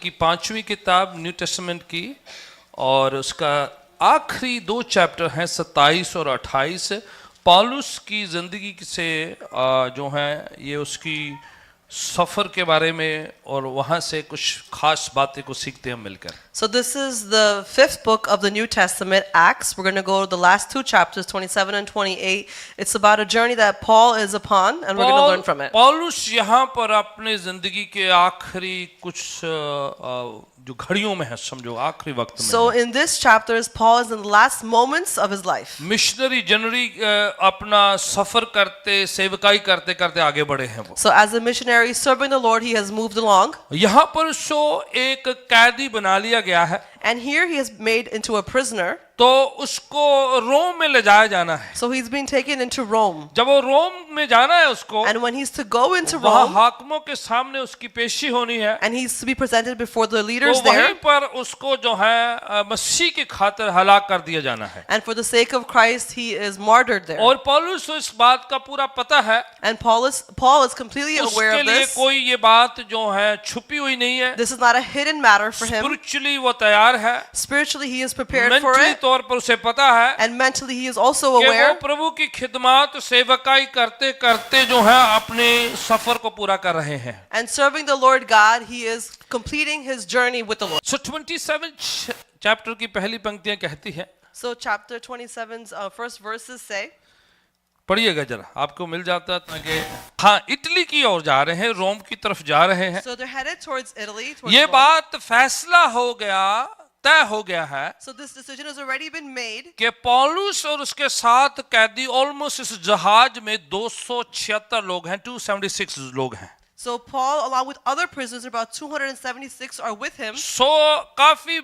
की 5वीं किताब न्यू टेस्टामेंट की और उसका आखिरी 2 चैप्टर हैं 27 और 28। पौलुस की जिंदगी से जो है ये उसकी सफर के बारे में और वहां से कुछ खास बातें को सीखते हैं मिलकर। So this is the 5th book of the New Testament, Acts. We're going to go to the last 2 chapters, 27 and 28. It's about a journey that Paul is upon and we're going to learn from it. पौलुस यहाँ पर अपने जिंदगी के आखिरी कुछ जो घड़ियों में है, समझो आखिरी वक्त में। So in this chapter, Paul is in the last moments of his life. Missionary generally अपना सफर करते सेवकाई करते करते आगे बढ़े हैं वो। So as a missionary serving the Lord, he has moved along. यहाँ पर उसको एक कैदी बना लिया गया है। And here he is made into a prisoner. तो उसको रोम में ले जाया जाना है। So he's been taken into Rome. जब वो रोम में जाना है उसको, And when he's to go into वहाँ Rome, हाकिमों के सामने उसकी पेशी होनी है। and he's to be presented before the तो leaders वहीं there. पर उसको जो है मसीह की खातिर हलाक कर दिया जाना है। And for the sake of Christ, he is martyred there. और पौलुस को इस बात का पूरा पता है। And Paul is completely aware उसके of लिए this. कोई ये बात जो है छुपी हुई नहीं है। This is not a hidden matter for him. Spiritually वो तैयार है। Spiritually, he is prepared for mentally it. तौर पर उसे पता है And mentally, he is also कि वो aware प्रभु की खिदमत सेवकाई करते करते जो है अपने सफर को पूरा कर रहे हैं। and serving the Lord God, he is completing his journey with the Lord. So 27 chapter की पहली पंक्तियां कहती है, So chapter 27's first verses say, पढ़िएगा जरा, आपको मिल जाता है ताकि हाँ इटली की ओर जा रहे हैं, रोम की तरफ जा रहे हैं। so they're headed towards Italy. Towards ये Rome. बात फैसला हो गया, तय हो गया है So this decision has already been made. कि पौलुस और उसके साथ कैदी ऑलमोस्ट इस जहाज में 276 लोग हैं, 276 लोग हैं। So Paul, along with other prisoners, about 276 are with him. काफी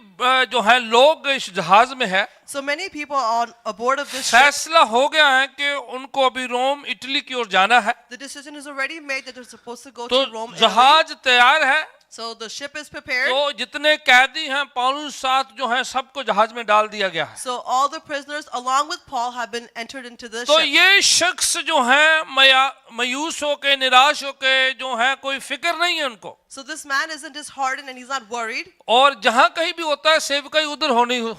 जो है लोग इस जहाज में है। So many people are on aboard of this ship. फैसला हो गया है कि उनको अभी रोम इटली की ओर जाना है। The decision is already made that they're supposed to go तो to Rome. Italy. जहाज तैयार है। So the ship is prepared. तो जितने कैदी हैं पौलुस साथ जो है सबको जहाज में डाल दिया गया है। So all the prisoners, along with Paul, have been entered into the तो ship. ये शख्स जो है मायूस होके निराश होके जो है कोई फिक्र नहीं है उनको। So this man isn't disheartened and he's not worried. और जहां कहीं भी होता है सेवकाई उधर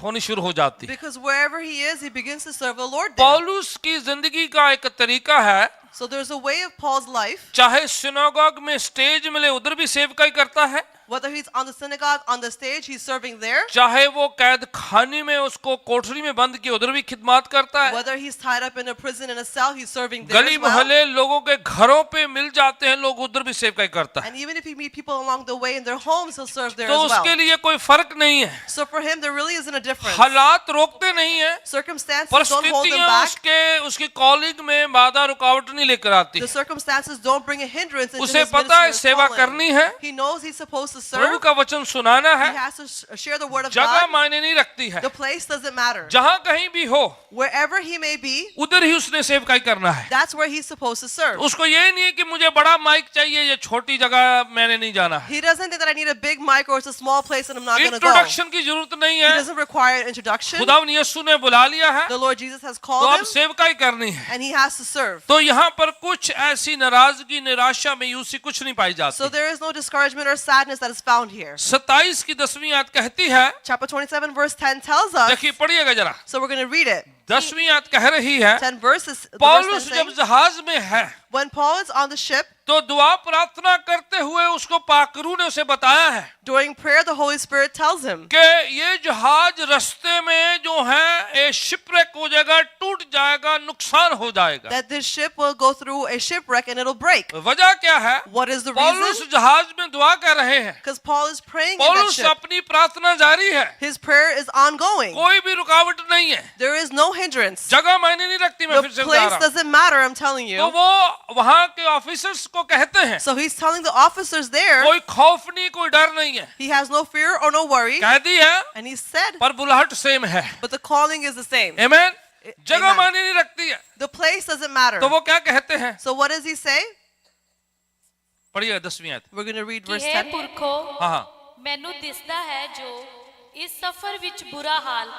होनी शुरू हो जाती है। Because wherever he is, he begins to serve the Lord there. पौलुस की जिंदगी का एक तरीका है, So there's a way of Paul's life. चाहे सिनागोग में स्टेज मिले उधर भी सेवकाई करता है, Whether he's on the synagogue, on the stage, he's serving there. चाहे वो कैद खाने में उसको कोठरी में बंद किए उधर भी खिदमत करता है। Whether he's tied up in a prison in a cell, he's serving there गली as well. मोहल्ले लोगों के घरों पे मिल जाते हैं लोग, उधर भी सेवकाई करता है। And even if he meet people along the way in their homes, he'll serve there तो as well. उसके लिए कोई फर्क नहीं है। So for him, there really isn't a difference. हालात रोकते नहीं है, Circumstances don't hold him परिस्थितियां back. उसकी कॉलिंग में बाधा रुकावट नहीं लेकर आती। The circumstances don't bring a hindrance into उसे his पता है ministry or सेवा calling. करनी है, He knows he's supposed to Prabhu serve. का वचन सुनाना है, He has to share the word of जगह God. मायने नहीं रखती है, The place doesn't matter. जहां कहीं भी हो Wherever he may be, उधर ही उसने सेवकाई करना है। that's where he's supposed to serve. उसको ये नहीं है कि मुझे बड़ा माइक चाहिए, ये छोटी जगह मैंने नहीं जाना है। He doesn't think that I need a big mic or it's a small place and I'm not going to go. Introduction की जरूरत नहीं He है, doesn't require an introduction. खुदावन यीशु ने बुला लिया है, The Lord Jesus has तो called अब him सेवकाई करनी है। and he has to serve. तो यहाँ पर कुछ ऐसी नाराजगी निराशा मायूसी कुछ नहीं पाई So जाती। there is no discouragement or sadness that is found here. 27 की 10वीं आयत कहती है, Chapter 27 verse 10 tells us, देखिए पढ़िएगा जरा, so we're going to read it. 10वीं आयत कह रही है, 10 verses. The verse 10 पौलुस जब saying, जहाज में है when Paul is on the ship, तो दुआ प्रार्थना करते हुए उसको पाकरू ने उसे बताया है during prayer, the Holy Spirit tells him कि ये जहाज रास्ते में जो है शिपरेक हो जाएगा, टूट जाएगा, नुकसान हो जाएगा। that this ship will go through a shipwreck and it'll break. वजह क्या है? What is the पौलुस reason? जहाज में दुआ कर रहे हैं, Because Paul is praying in that पौलुस ship. अपनी प्रार्थना जारी है, His prayer is ongoing. कोई भी रुकावट नहीं है, There is no hindrance. जगह मायने नहीं रखती। मैं The फिर से बता place रहा हूं। doesn't matter, I'm telling तो you. वो वहां के ऑफिसर्स को कहते हैं, So he's telling the officers there, कोई खौफ नहीं, कोई डर नहीं है, he has no fear or no worry. कैदी है And he said, पर बुलाहट सेम है। but the calling is the same. आमीन। जगह Amen. मायने नहीं रखती है। The place doesn't matter. तो वो क्या कहते हैं? So what does he say? पढ़िए 10वीं आयत। We're going to read verse कि हे 10. पुरखो हाँ, ਮੈਨੂੰ ਦਿਸਦਾ ਹੈ ਜੋ ਇਸ ਸਫ਼ਰ ਵਿੱਚ ਬੁਰਾ ਹਾਲ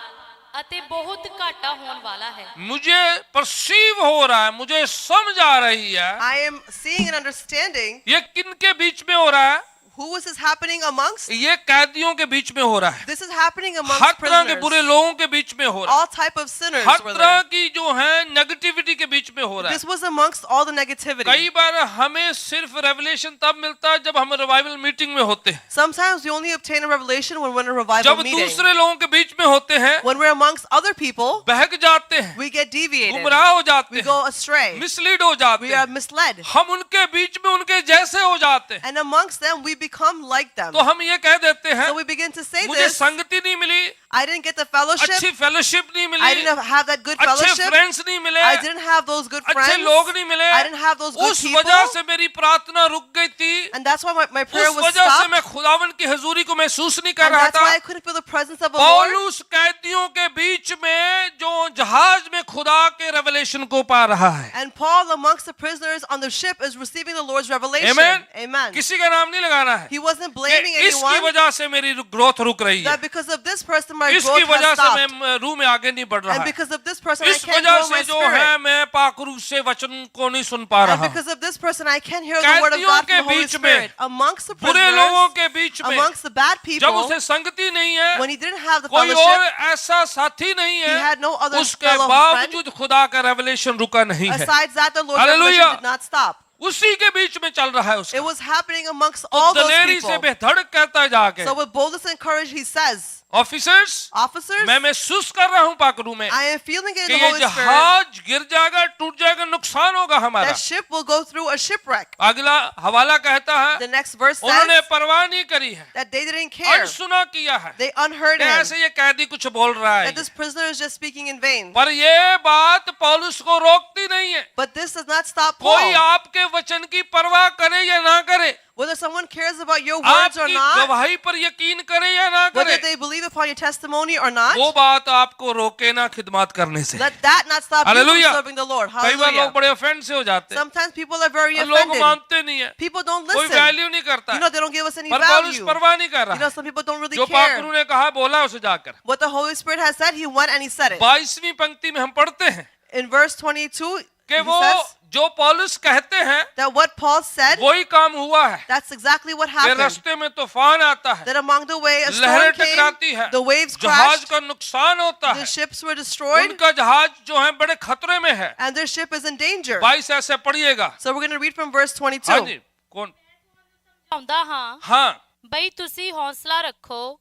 ਅਤੇ ਬਹੁਤ ਘਾਟਾ ਹੋਣ ਵਾਲਾ ਹੈ। मुझे परसीव हो रहा है, मुझे समझ आ रही है I am seeing and understanding ये किन के बीच में हो रहा है। Who was this happening amongst? ये कैदियों के बीच में हो रहा है, This is happening amongst हर तरह के बुरे prisoners. लोगों के बीच में हो रहा है, All type of sinners her were तरह there. की जो है नेगेटिविटी के बीच में हो रहा है। This was amongst all the negativity. कई बार हमें सिर्फ रेवलेशन तब मिलता है जब हम रिवाइवल मीटिंग में होते हैं, Sometimes we only obtain a revelation when we're in a revival जब meeting. दूसरे लोगों के बीच में होते हैं When we're amongst other people, बहक जाते हैं, we get deviated. गुमराह हो जाते We हैं, go astray. मिसलीड हो जाते We are हैं, misled. हम उनके बीच में उनके जैसे हो जाते हैं। And amongst them, we become like them. तो हम ये कह देते हैं So we begin to say मुझे this. संगति नहीं मिली, I didn't get the fellowship. अच्छी फेलोशिप नहीं I मिली, didn't have that good अच्छे fellowship. फ्रेंड्स नहीं मिले, I didn't have those good अच्छे friends. लोग नहीं मिले, I didn't have those good उस people. वजह से मेरी प्रार्थना रुक गई थी, And that's why my prayer उस was वजह से stopped. मैं खुदावन की हुजूरी को महसूस नहीं कर And रहा that's why I था। couldn't feel the presence of the Lord. पौलुस कैदियों के बीच में जो जहाज में खुदा के रेवलेशन को पा रहा है। And Paul amongst the prisoners on the ship is receiving the Lord's revelation. Amen? Amen. किसी का नाम नहीं लगाना है He wasn't कि blaming इसकी anyone वजह से मेरी ग्रोथ रुक रही है, that because of this person my इसकी growth वजह has से stopped. मैं रूह में आगे नहीं बढ़ रहा And है, because of this person I इस can't वजह grow से my जो है spirit. मैं पाकरू से वचन को नहीं सुन पा And रहा हूँ। because of this person I can't hear the word of कैदियों God के from the Holy बीच में, Spirit. Amongst the बुरे prisoners, लोगों के बीच में, amongst the bad जब people, उसे संगति नहीं है, when he didn't have the कोई और fellowship, ऐसा साथी नहीं he है, had no other उसके fellow friend. बावजूद खुदा का रेवलेशन रुका नहीं है। Besides that, the Lord's Hallelujah. revelation did not stop. उसी के बीच में चल रहा है उसका। It was happening amongst तो all those दलेरी से people. बेधड़क कहता है जाके, So with boldness and courage, he says, officers officers, मैं महसूस कर रहा हूँ पाकरू में I am feeling it कि in the ये Holy Spirit. जहाज गिर जाएगा, टूट जाएगा, नुकसान होगा हमारा। That ship will go through a shipwreck. अगला हवाला कहता है The next verse उन्होंने says परवाह नहीं करी है, that they didn't care. अनसुना किया है They unheard कि him. ऐसे ये कैदी कुछ बोल रहा है, That this prisoner is just speaking in vain. पर ये बात पौलुस को रोकती नहीं है। But this does not stop कोई Paul. आपके वचन की परवाह करे या ना करे, Whether someone cares about your words or आपकी not, गवाही पर यकीन करे या ना whether करे, they believe upon your testimony or not, वो बात आपको रोके ना खिदमत करने से। let that not stop you Hallelujah. from serving the Lord. कई बार लोग Hallelujah. बड़े ऑफेंड से हो जाते हैं, Sometimes people are very और लोग offended. मानते नहीं है, People don't कोई listen. वैल्यू नहीं करता You है। know, they don't give us any पर पौलुस value. परवाह नहीं कर You know, रहा, some people don't really जो care. पाकरू ने कहा बोला उसे जाकर। What the Holy Spirit has said, he went and he said it. 22वीं पंक्ति में हम पढ़ते हैं In verse 22, कि he वो says जो पौलुस कहते हैं that what Paul said, वही काम हुआ है that's exactly what कि happened. रास्ते में तूफान आता है, That among the way a लहरें storm टकराती came, है, the waves जहाज crashed, का नुकसान होता है, the ships were destroyed, उनका जहाज जो है बड़े खतरे में है। and their ship is in danger. 22 ऐसे पढ़िएगा। So we're going to read from verse हाँ 22. जी, कौन? ਆਉਂਦਾ ਹਾਂ हाँ, ਬਈ ਤੁਸੀਂ ਹੌਸਲਾ ਰੱਖੋ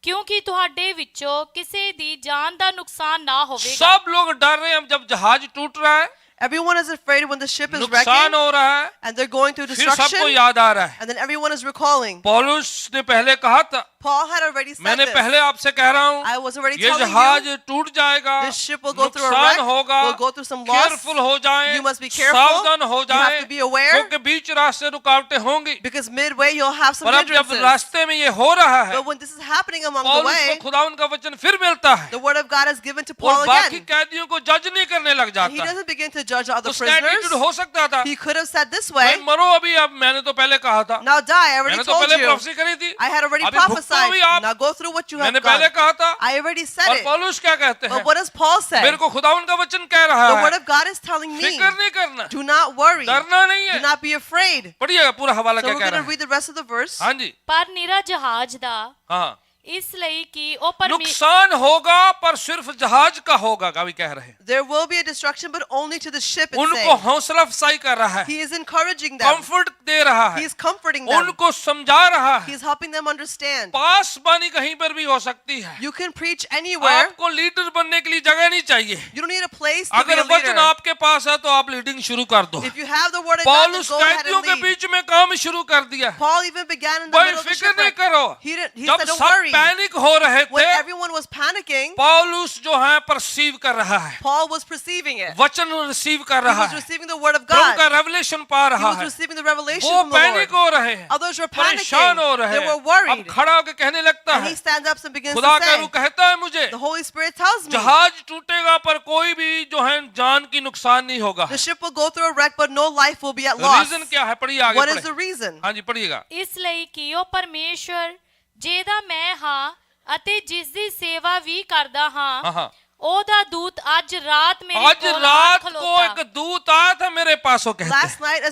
ਕਿਉਂਕਿ ਤੁਹਾਡੇ ਵਿੱਚੋਂ ਕਿਸੇ ਦੀ ਜਾਨ ਦਾ ਨੁਕਸਾਨ ਨਾ ਹੋਵੇਗਾ। सब लोग डर रहे हैं जब जहाज टूट रहा है, Everyone is afraid when the ship is नुकसान wrecking हो रहा है, and they're going through फिर सबको destruction, याद आ रहा है and then everyone is recalling. पौलुस ने पहले कहा था, Paul had already said मैंने this. पहले आपसे कह रहा हूँ I was already ये telling जहाज you, टूट जाएगा, this ship will go through a नुकसान wreck, होगा, will go through some loss. Careful हो जाएं, You must be careful. सावधान हो You have जाएं, to be aware. क्योंकि बीच रास्ते रुकावटें होंगी। Because midway you'll have some पर अब जब hindrances. रास्ते में ये हो रहा है, But when this is happening among the पौलुस को way, खुदावन का वचन फिर मिलता है the word of God is given to और Paul बाकी again. कैदियों को जज नहीं करने लग And he जाता है। doesn't begin to judge other उसका एटीट्यूड prisoners. हो सकता था, He could have said this भाई way, मरो अभी, अब मैंने तो पहले कहा था, now die. I already मैंने तो told पहले you. प्रोफेसी करी थी, I had already अभी भुगतो भी prophesied. आप, Now go through what you मैंने have पहले done. कहा था। I already said और it. पौलुस क्या कहते हैं, But what does Paul say? मेरे को खुदावन का वचन कह रहा The है, word of God is telling me, फिक्र नहीं करना, do not worry. डरना नहीं Do है। not be afraid. पढ़िएगा पूरा हवाला So क्या we're कह going रहा to है। read the rest of the verse. हाँ जी, ਪਰ ਨਿਰਾ ਜਹਾਜ਼ ਦਾ हाँ, ਇਸ ਲਈ ਕਿ ਉਹ ਪਰਮੇਸ਼ਰ नुकसान होगा पर सिर्फ जहाज का होगा, कवि कह रहे हैं। There will be a destruction, but only to the ship. It's उनको saying. हौसला अफजाई कर रहा है, He is encouraging them. Comfort दे रहा He है, is comforting them. उनको समझा रहा He है। is helping them understand. पास बानी कहीं पर भी हो सकती है, You can preach anywhere. आपको लीडर बनने के लिए जगह नहीं चाहिए। You don't need a place to be अगर a वचन leader. आपके पास है तो आप लीडिंग शुरू कर दो। If you have the word of God, then पौलुस go ahead कैदियों and के lead. बीच में काम शुरू कर दिया। Paul even began in the भाई middle of the फिक्र नहीं shipwreck. करो, He जब said, don't सब worry. पैनिक हो रहे When थे, everyone was panicking, पौलुस जो है परसीव कर रहा है, Paul was perceiving it. वचन रिसीव कर He रहा was है, receiving the word of प्रभु का God. रेवलेशन पा He रहा was है। receiving the revelation वो from the Lord. पैनिक हो रहे हैं, Others were परेशान हो panicking. रहे They were हैं। अब worried. खड़ा होकर कहने लगता And है, he stands up and begins खुदा to का say, रूह कहता है मुझे, the Holy Spirit tells me, जहाज टूटेगा पर कोई भी जो है जान की नुकसान नहीं होगा। the ship will go through a wreck, but no life will be at loss. Reason क्या है, पढ़िए आगे What is पढ़े। the reason? हाँ जी पढ़िएगा। ਇਸ ਲਈ ਕਿ ਉਹ ਪਰਮੇਸ਼ਰ ਜਿਹਦਾ ਮੈਂ ਹਾਂ ਅਤੇ ਜਿਸ ਦੀ ਸੇਵਾ ਵੀ ਕਰਦਾ हाँ ਹਾਂ हाँ, ਉਹਦਾ ਦੂਤ ਅੱਜ ਰਾਤ ਮੇਰੇ आज ਕੋਲ ਆ रात को ਖਲੋਤਾ एक दूत आया था मेरे पास, वो कहते हैं, Last night,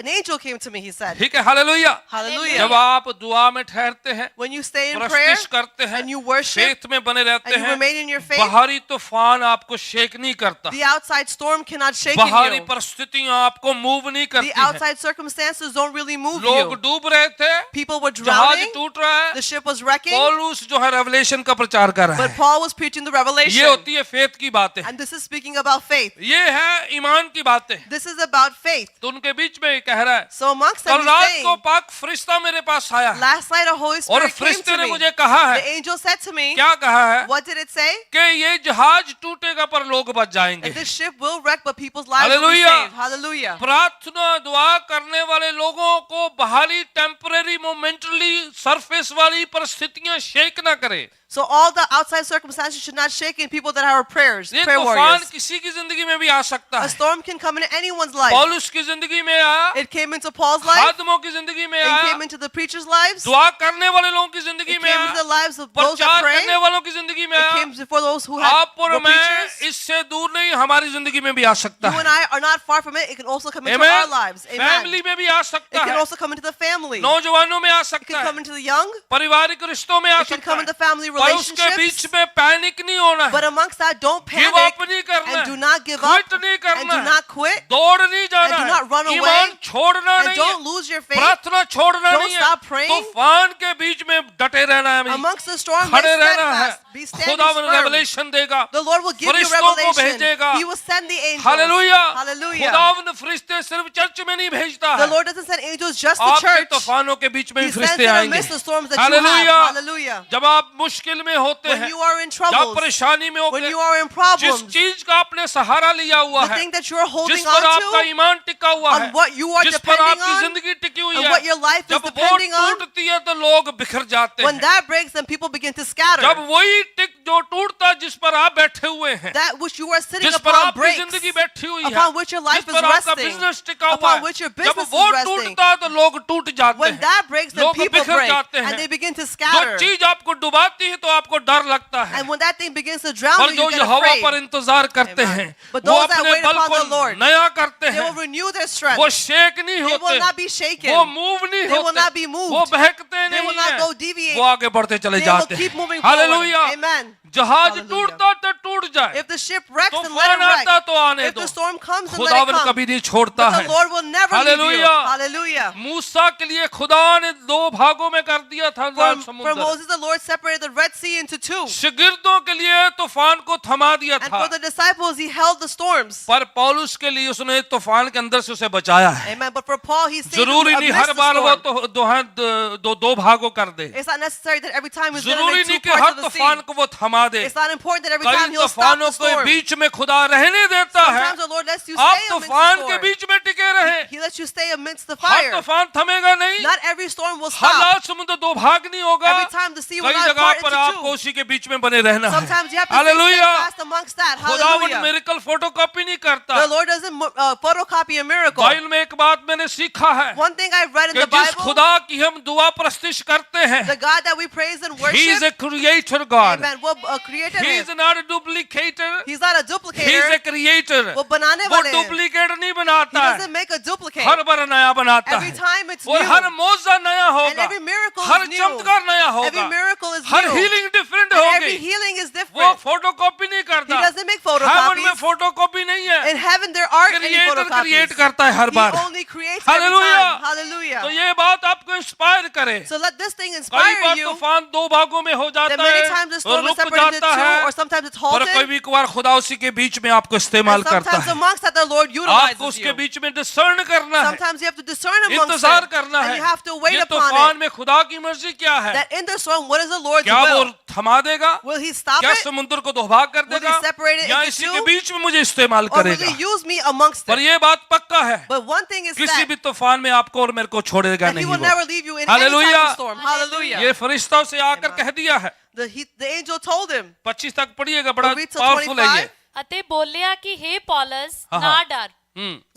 an angel came to me, he said. ठीक है, हालेलुया। Hallelujah. जब आप दुआ में ठहरते हैं, When you stay in prayer प्रस्तिश करते हैं, and you worship फेथ में बने रहते and you हैं, remain in your faith, बाहरी तूफान आपको शेक नहीं करता, the outside storm cannot shake बाहरी you. परिस्थितियां आपको मूव नहीं The करती हैं। outside circumstances don't really move लोग you. डूब रहे थे, People were जहाज drowning, टूट रहा है, the ship was wrecking, पौलुस जो है रेवलेशन का प्रचार कर रहा but है। Paul was preaching the ये revelation. होती है फेथ की बातें, And this is speaking about faith. ये है ईमान की बातें। This is about faith. तो उनके बीच में ये कह रहा है, So amongst कल them, रात he's को saying, पाक फरिश्ता मेरे पास आया है, last night a Holy और Spirit came फरिश्ते to ने me. मुझे कहा The है, angel said to me, क्या कहा है, what did it say? कि ये जहाज टूटेगा पर लोग बच जाएंगे। That this ship will wreck, but people's lives will be Hallelujah. saved. Hallelujah. प्रार्थना दुआ करने वाले लोगों को बाहरी टेम्परेरी मोमेंटली सरफेस वाली परिस्थितियां शेक ना करे। So all the outside circumstances should not shake in people that are prayers, ये prayer तूफान warriors. किसी की जिंदगी में भी आ सकता A है। storm can come into anyone's life. पौलुस की जिंदगी में आया, It came into Paul's life. खादमों की जिंदगी में It आया, came into the preachers' lives. दुआ करने वाले लोगों की जिंदगी It में came into आया, the lives of those that प्रचार pray. करने वालों की जिंदगी में It आया। came before those who आप और were मैं preachers. इससे दूर नहीं, हमारी जिंदगी में भी आ सकता You है। and I are not far from it. It can also come into Amen? our lives. Amen. Family में भी आ It सकता can है, also come into the family. नौजवानों में आ It सकता can है, come into the young. पारिवारिक रिश्तों में आ It can सकता come है, into family पर उसके बीच relationships. में पैनिक नहीं होना है, But amongst that, don't give panic up नहीं करना and do है, not give क्विट up नहीं and करना do है, not quit दौड़ नहीं जाना and do not run है, away ईमान छोड़ना and नहीं don't है, lose your faith. प्रार्थना छोड़ना Don't नहीं है, stop praying. तूफान के बीच में डटे रहना है, Amongst the storm, be खड़े रहना है। steadfast. Be standing खुदावन firm. रेवलेशन देगा, The Lord will give you फरिश्तों को revelation. भेजेगा। He will send the angels. Hallelujah. Hallelujah. खुदावन फरिश्ते सिर्फ चर्च में नहीं भेजता The है, Lord doesn't send angels just to आपके church. तूफानों के बीच में He भी sends फरिश्ते them आएंगे। amidst the storms that you have. Hallelujah. Hallelujah. जब आप मुश्किल में होते When हैं, you are in जब troubles, परेशानी में when होते you हैं, are in जिस problems, चीज का आपने सहारा लिया हुआ the है, thing that you are जिस holding पर on आपका to, ईमान टिका हुआ है, on what you are जिस पर depending आपकी on, जिंदगी टिकी हुई and है, what your life is जब वो depending on, टूटती है तो लोग बिखर जाते when हैं। that breaks, then people begin to scatter. जब वही टिक जो टूटता जिस पर आप बैठे हुए हैं, That which you are sitting जिस पर upon आपकी breaks, जिंदगी बैठी हुई है, upon which your जिस life is पर आपका resting, बिजनेस टिका हुआ upon है, which your जब business वो is resting. टूटता है तो लोग टूट जाते When हैं, that breaks, then लोग people बिखर break जाते हैं। and they begin to जो scatter. चीज आपको डुबाती है तो आपको डर लगता है, And when that thing begins to drown पर you, जो you get यहोवा afraid. पर इंतजार करते Amen. हैं, But वो those that अपने wait बल upon को the Lord, नया करते They हैं, will renew their strength. वो शेक नहीं They will होते, not be shaken. वो मूव नहीं They will होते, not be moved. वो बहकते They नहीं will not हैं, go deviate. वो आगे बढ़ते चले They will जाते keep हैं। moving forward. हालेलुया। Amen. जहाज Hallelujah. टूटता तो टूट जाए, If the ship wrecks, then let तूफान it wreck. आता तो आने If दो, the storm comes, then let it खुदावन come. कभी नहीं छोड़ता But है। the Lord will never leave you. Hallelujah. Hallelujah. मूसा के लिए खुदा ने दो भागों में कर दिया था लाल For समुद्र, Moses, the Lord separated the Red Sea into two. शिगिर्दों के लिए तूफान को थमा दिया And था, for the disciples, he held the storms. पर पौलुस के लिए उसने तूफान के अंदर से उसे बचाया है। Amen. But for Paul, he saved जरूरी them नहीं amidst हर the बार वो storm. तो दो भागों कर दे, It's not necessary that every time he's going to जरूरी make नहीं two कि parts her of the sea. तूफान को वो थमा दे। It's not important that every कई time he'll stop तूफानों the के storm. बीच में खुदा रहने देता है, Sometimes the Lord lets you आप stay amidst तूफान the के storm. बीच में टिके रहे, He lets you stay amidst the her fire. तूफान थमेगा नहीं, Not every storm will her stop. लाल समुद्र दो भाग नहीं होगा, Every time the sea will कई not जगह part पर into आपको two. उसी के बीच में बने रहना है। Sometimes you have to stay hallelujah. steadfast amongst that. खुदावन Hallelujah. मिरेकल फोटोकॉपी नहीं करता। The Lord doesn't photocopy a miracle. Bible में एक बात मैंने सीखा है One thing I've read in कि the जिस Bible, खुदा की हम दुआ प्रस्तिश करते हैं, the God that we praise and He is worship, a creator God. amen, वो created He him. is not a duplicator. He's not a He is duplicator. a creator. वो बनाने वो वाले हैं. डुप्लीकेट नहीं He बनाता है, doesn't make a duplicate. हर बार नया बनाता Every है, time it's और new. हर मौजा नया And होगा, every miracle her is new. चमत्कार नया Every होगा, miracle is her new. Healing different And every होगी। healing is वो different. फोटोकॉपी नहीं He करता, doesn't make हेवन में photocopies. फोटोकॉपी नहीं है, In heaven there aren't any creator create photocopies. करता है हर He bar. only creates every Hallelujah. time. Hallelujah. तो ये बात आपको इंस्पायर करे। So let this thing कई inspire बार you तूफान दो भागों में हो that जाता many है, times the और storm is रुक separated into जाता two, है, or sometimes it's पर halted. कभी कभार खुदा उसी के बीच में आपको इस्तेमाल And करता sometimes है। amongst that the Lord आपको utilizes उसके you. बीच में डिसर्न करना है, Sometimes you have to discern amongst इंतजार them. करना And है you have to wait ये upon तूफान it. में खुदा की मर्जी क्या है। That in the storm, what is the Lord's क्या वो will? थमा देगा, Will He stop क्या it? समुद्र को दो भाग कर Will देगा, He separate it या into इसी two? के बीच में मुझे इस्तेमाल Or will करेगा। He use me amongst पर it? ये बात पक्का है, But one thing is किसी that, भी तूफान में आपको और मेरे को छोड़ेगा that He नहीं will वो। never leave you in any type Hallelujah. of storm. Hallelujah. ये फरिश्ता से आकर Amen. कह दिया है, The angel told him, 25 तक पढ़िएगा, बड़ा read till पावरफुल है ये। 25. ਅਤੇ ਬੋਲਿਆ ਕਿ हे ਪੌਲਸ हाँ, ਨਾ हाँ। ਡਰ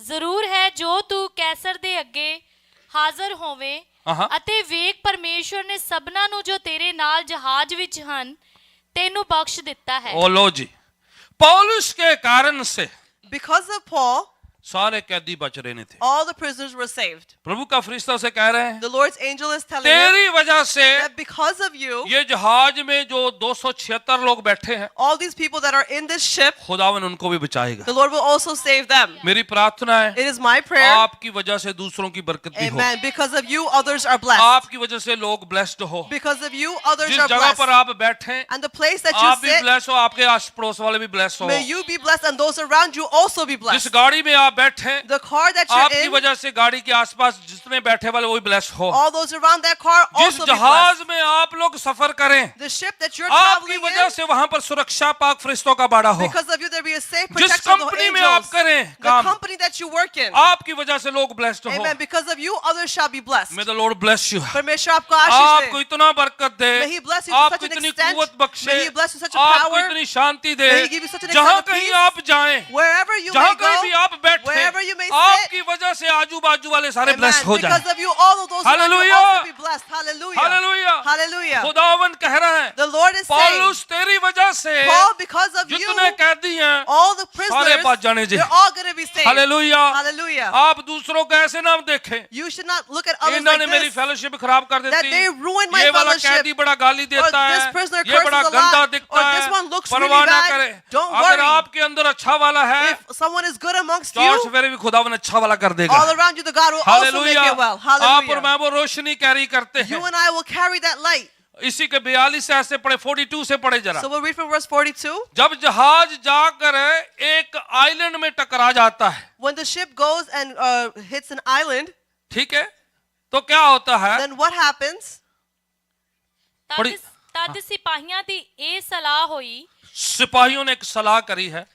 ਜ਼ਰੂਰ ਹੈ ਜੋ ਤੂੰ ਕੈਸਰ ਦੇ ਅੱਗੇ ਹਾਜ਼ਰ ਹੋਵੇਂ हाँ। ਅਤੇ ਵੇਖ ਪਰਮੇਸ਼ਵਰ ਨੇ ਸਭਨਾਂ ਨੂੰ ਜੋ ਤੇਰੇ ਨਾਲ ਜਹਾਜ਼ ਵਿੱਚ ਹਨ ਤੈਨੂੰ ਬਖਸ਼ ਦਿੱਤਾ ਹੈ। ओ लो जी, पौलुस के कारण से Because of Paul, सारे कैदी बच रहे थे। all the prisoners were saved. प्रभु का फरिश्ता उसे कह रहे हैं, The Lord's angel is telling him तेरी वजह से that because of you, ये जहाज में जो 276 लोग बैठे हैं, all these people that are in this ship, खुदावन उनको भी बचाएगा। the Lord will also save them. मेरी प्रार्थना है, It is my prayer, आपकी वजह से दूसरों की बरकत भी हो, amen, because of you, others are blessed. आपकी वजह से लोग ब्लेस्ड हो, Because of you, others जिस are जगह पर blessed. आप बैठे And the place that आप you भी sit, ब्लेस हो, आपके आस पड़ोस वाले भी ब्लेस हो, may you be blessed and those around you also be जिस blessed. गाड़ी में आप बैठे The car that आपकी you're in, वजह से गाड़ी के आसपास जितने बैठे वाले वो भी ब्लेस हो, all those around that car जिस also be blessed. जहाज में आप लोग सफर करें The ship that you're आपकी traveling वजह in, से वहां पर सुरक्षा पाक फरिश्तों का बाड़ा हो, because of you there be a safe जिस protection of the कंपनी में आप angels. करें The काम company that you work in, आपकी वजह से लोग ब्लेस्ड हो। amen, because of you, others shall be blessed. May the Lord bless you, परमेश्वर आपको आशीष आपको दे. इतना बरकत दे, May he bless you to आपको such an इतनी extent. कुव्वत बख्शे, May he bless you such a आपको power. इतनी शांति दे, May he give you such an जहां extent of कहीं peace. आप जाएं, Wherever you जहां may कहीं भी go, आप बैठे, wherever you may sit, आपकी वजह से आजू बाजू वाले सारे ब्लेस amen, हो जाएं। because of you, all of those around you Hallelujah. also be blessed. Hallelujah. Hallelujah, Hallelujah. खुदावन कह रहा है, The Lord is saying, पौलुस तेरी वजह से Paul, because of you, जितने कैदी हैं all the सारे बच जाने prisoners, ji. they're all going to be saved. Hallelujah. Hallelujah. आप दूसरों को ऐसे ना देखें, You should not look at others इन्होंने like मेरी this. फेलोशिप खराब कर That देती, they ruined my ये वाला fellowship, कैदी बड़ा गाली or देता this है, prisoner ये बड़ा curses a गंदा lot, दिखता or है, this one looks really परवाह ना bad. करे। Don't अगर worry. आपके अंदर अच्छा वाला है, If someone is good amongst Chauth you, फेरे भी खुदावन अच्छा वाला कर देगा। all around you, the God will also make hallelujah. it well. आप और Hallelujah. मैं वो रोशनी कैरी करते You हैं। and I will carry that light. इसी के 42 से ऐसे पढ़े, 42 से पढ़े जरा। So we'll read from verse 42. जब जहाज जाकर एक आइलैंड में टकरा जाता है, When the ship goes and hits an island, ठीक है, तो क्या होता है? then what happens? बड़ी- ਤਦ ਸਿਪਾਹੀਆਂ ਦੀ ਇਹ ਸਲਾਹ ਹੋਈ सिपाहियों ने एक सलाह करी है,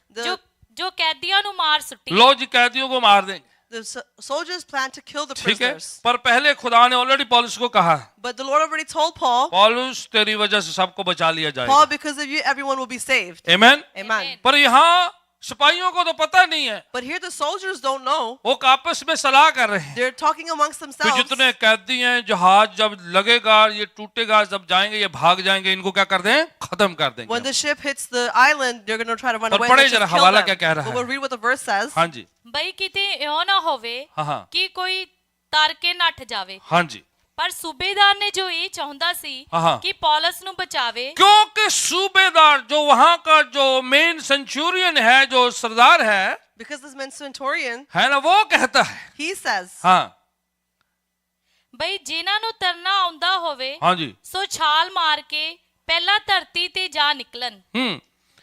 ਜੋ ਕੈਦੀਆਂ ਨੂੰ ਮਾਰ ਸੁੱਟੀ। लो जी कैदियों को मार देंगे, The soldiers plan to kill the ठीक है, prisoners. पर पहले खुदा ने ऑलरेडी पौलुस को कहा, But the Lord already told Paul, पौलुस तेरी वजह से सबको बचा लिया Paul, जाएगा। because of you, everyone will be saved. Amen. Amen. पर यहाँ सिपाहियों को तो पता नहीं है, But here the soldiers don't know. वो आपस में सलाह कर रहे हैं They're talking amongst कि themselves. जितने कैदी हैं, जहाज जब लगेगा, ये टूटेगा, जब जाएंगे ये भाग जाएंगे, इनको क्या कर दें? खत्म कर When देंगे। the ship hits the island, they're going to try to run और away. पढ़े Let's जरा just kill हवाला them. क्या कह रहा But है। we'll read what the verse says. हाँ जी, ਬਈ ਕਿਤੇ ਇਉਂ ਨਾ ਹੋਵੇ हाँ हाँ ਕਿ ਕੋਈ ਤਰ ਕੇ ਨੱਠ ਜਾਵੇ। हाँ जी, ਪਰ ਸੂਬੇਦਾਰ ਨੇ ਜੋ ਇਹ ਚਾਹੁੰਦਾ ਸੀ हाँ। ਕਿ ਪੌਲਸ ਨੂੰ ਬਚਾਵੇ, क्योंकि सूबेदार जो वहां का जो मेन सेंचुरियन है, जो सरदार Because this man centurion, है ना, वो कहता है, he says, हाँ ਬਈ ਜਿਨ੍ਹਾਂ ਨੂੰ ਤਰਨਾ ਆਉਂਦਾ ਹੋਵੇ हाँ जी, ਸੋ ਛਾਲ ਮਾਰ ਕੇ ਪਹਿਲਾਂ ਧਰਤੀ ਤੇ ਜਾ ਨਿਕਲਣ।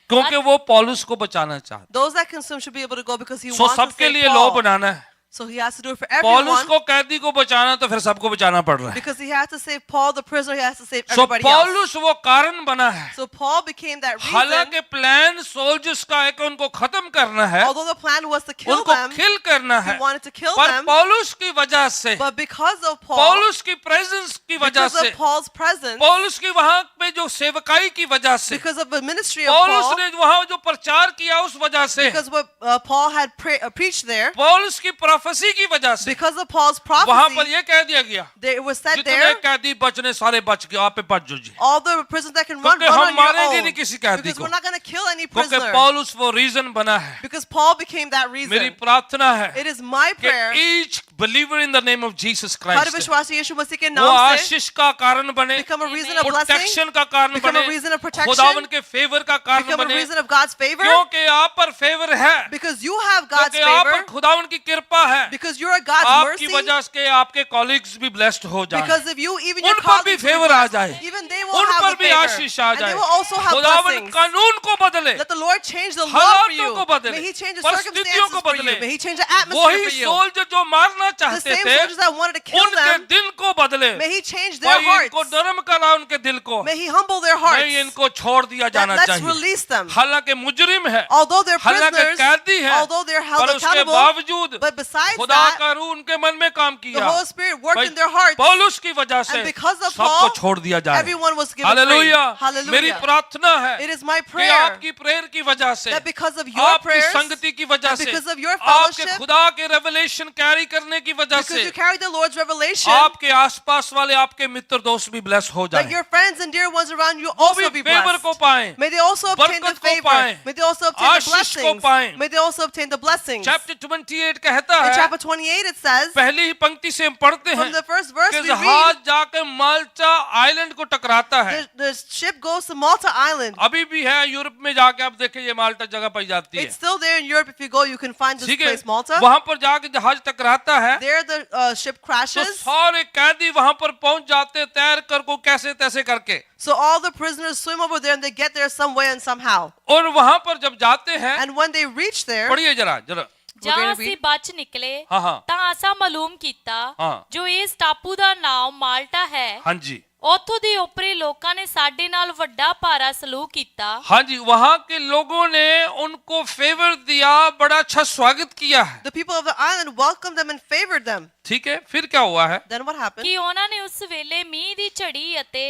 क्योंकि वो पौलुस को बचाना चाहता, those that can swim should be able to go because he so wants to सबके save लिए लॉ Paul. बनाना है। So he has to do it for पौलुस everyone. को कैदी को बचाना तो फिर सबको बचाना पड़ रहा है। Because he has to save Paul, the prisoner, he has to save so everybody else. पौलुस वो कारण बना है, So Paul became that reason. हालांकि प्लान सोल्जर्स का है कि उनको खत्म करना है, Although the plan was to kill उनको them, किल करना he है, wanted to kill पर them, पौलुस की वजह से, but because of Paul, पौलुस की प्रेजेंस की वजह because से, of Paul's presence, पौलुस की वहां पे जो सेवकाई की वजह से, because of the ministry of पौलुस Paul, ने वहां जो प्रचार किया उस वजह से, because what Paul had preached there, पौलुस की प्रोफेसी की वजह से, because of Paul's वहां पर prophecy, ये कह दिया गया, it was said जितने there, कैदी बचने सारे बच गए, आप पे बच जो जी, all the prisoners that can run, क्योंकि run हम on your मारेंगे own. नहीं किसी कैदी Because को, we're not going to kill any क्योंकि prisoner. पौलुस वो रीजन बना है। Because Paul became that मेरी reason. प्रार्थना है It is my कि prayer, each believer in the name of Jesus her Christ विश्वासी यीशु मसीह के वो नाम से आशीष का कारण बने, become a reason of blessing, protection का कारण become a बने, reason of protection, खुदावन के फेवर का कारण become a बने, reason of God's favor, क्योंकि आप पर फेवर है, because you have God's क्योंकि आप पर favor, खुदावन की कृपा है, because you're God's आपकी mercy, वजह से आपके कॉलीग्स भी ब्लेस्ड हो जाए, because of you, even your उन पर भी colleagues will be फेवर आ blessed. जाए, Even they will उन have पर the भी favor, आशीष आ and they जाए, will also have खुदावन blessings. कानून को बदले, Let the Lord change the law for हालातों you. को बदले, May He change the परिस्थितियों circumstances को for you. बदले, May He change the atmosphere वही for you. सोल्जर जो मारना The चाहते same थे soldiers that wanted to kill उनके them, दिल को बदले, may He change their भाई इनको hearts. नरम करा उनके दिल को, May He humble their hearts. नहीं इनको छोड़ दिया That जाना let's चाहिए। release them. हालांकि मुजरिम है, Although they're हालांकि prisoners, कैदी है, although they're held पर उसके accountable, बावजूद but besides खुदा that, का रूह उनके मन में काम the किया, Holy Spirit worked भाई in their hearts, पौलुस की वजह से and because of सबको Paul, छोड़ दिया जाए। everyone was given free. Hallelujah. मेरी Hallelujah. प्रार्थना है It is my कि prayer आपकी प्रेयर की वजह से, that because of your आपकी prayers, संगति की वजह and से, because of your आपके fellowship, खुदा के रेवलेशन कैरी करने की वजह because से you carry the Lord's revelation, आपके आसपास वाले आपके मित्र दोस्त भी ब्लेस हो that जाए। your friends and dear ones around you वो also भी be फेवर को blessed. पाएं, May they also obtain the बरकत को favor. पाएं, May they also obtain the आशीष को blessings. पाएं। May they also obtain the blessings. Chapter 28 कहता In है, chapter 28 it says, पहली ही पंक्ति से हम पढ़ते हैं from the first verse कि we read, जहाज जाके माल्टा आइलैंड को टकराता है। the ship goes to Malta Island. अभी भी है, यूरोप में जाके आप देखें ये माल्टा जगह पाई जाती It's है, still there in Europe. If you go, you can find this ठीक है। place, Malta. वहां पर जाके जहाज टकराता है There the ship तो crashes. सारे कैदी वहां पर पहुंच जाते तैर कर को कैसे तैसे करके, So all the prisoners swim over there and they get there some way and somehow. और वहां पर जब जाते हैं, And when they reach there, पढ़िए जरा जरा, We're going ਜਾਂ to ਅਸੀਂ read. ਬਚ ਨਿਕਲੇ हाँ हाँ ਤਾਂ ਅਸਾਂ ਮਾਲੂਮ ਕੀਤਾ ਹਾਂ। ਜੋ ਇਸ ਟਾਪੂ ਦਾ ਨਾਮ ਮਾਲਟਾ ਹੈ हाँ जी, ਉੱਥੋਂ ਦੇ ਓਪਰੇ ਲੋਕਾਂ ਨੇ ਸਾਡੇ ਨਾਲ ਵੱਡਾ ਭਾਰਾ ਸਲੂਕ ਕੀਤਾ हाँ जी, वहां के लोगों ने उनको फेवर दिया, बड़ा अच्छा स्वागत किया है, the people of the island welcomed them and favored them. ठीक है। फिर क्या हुआ है? Then what happened? ਕਿ ਉਹਨਾਂ ਨੇ ਉਸ ਵੇਲੇ ਮੀਂਹ ਦੀ ਝੜੀ ਅਤੇ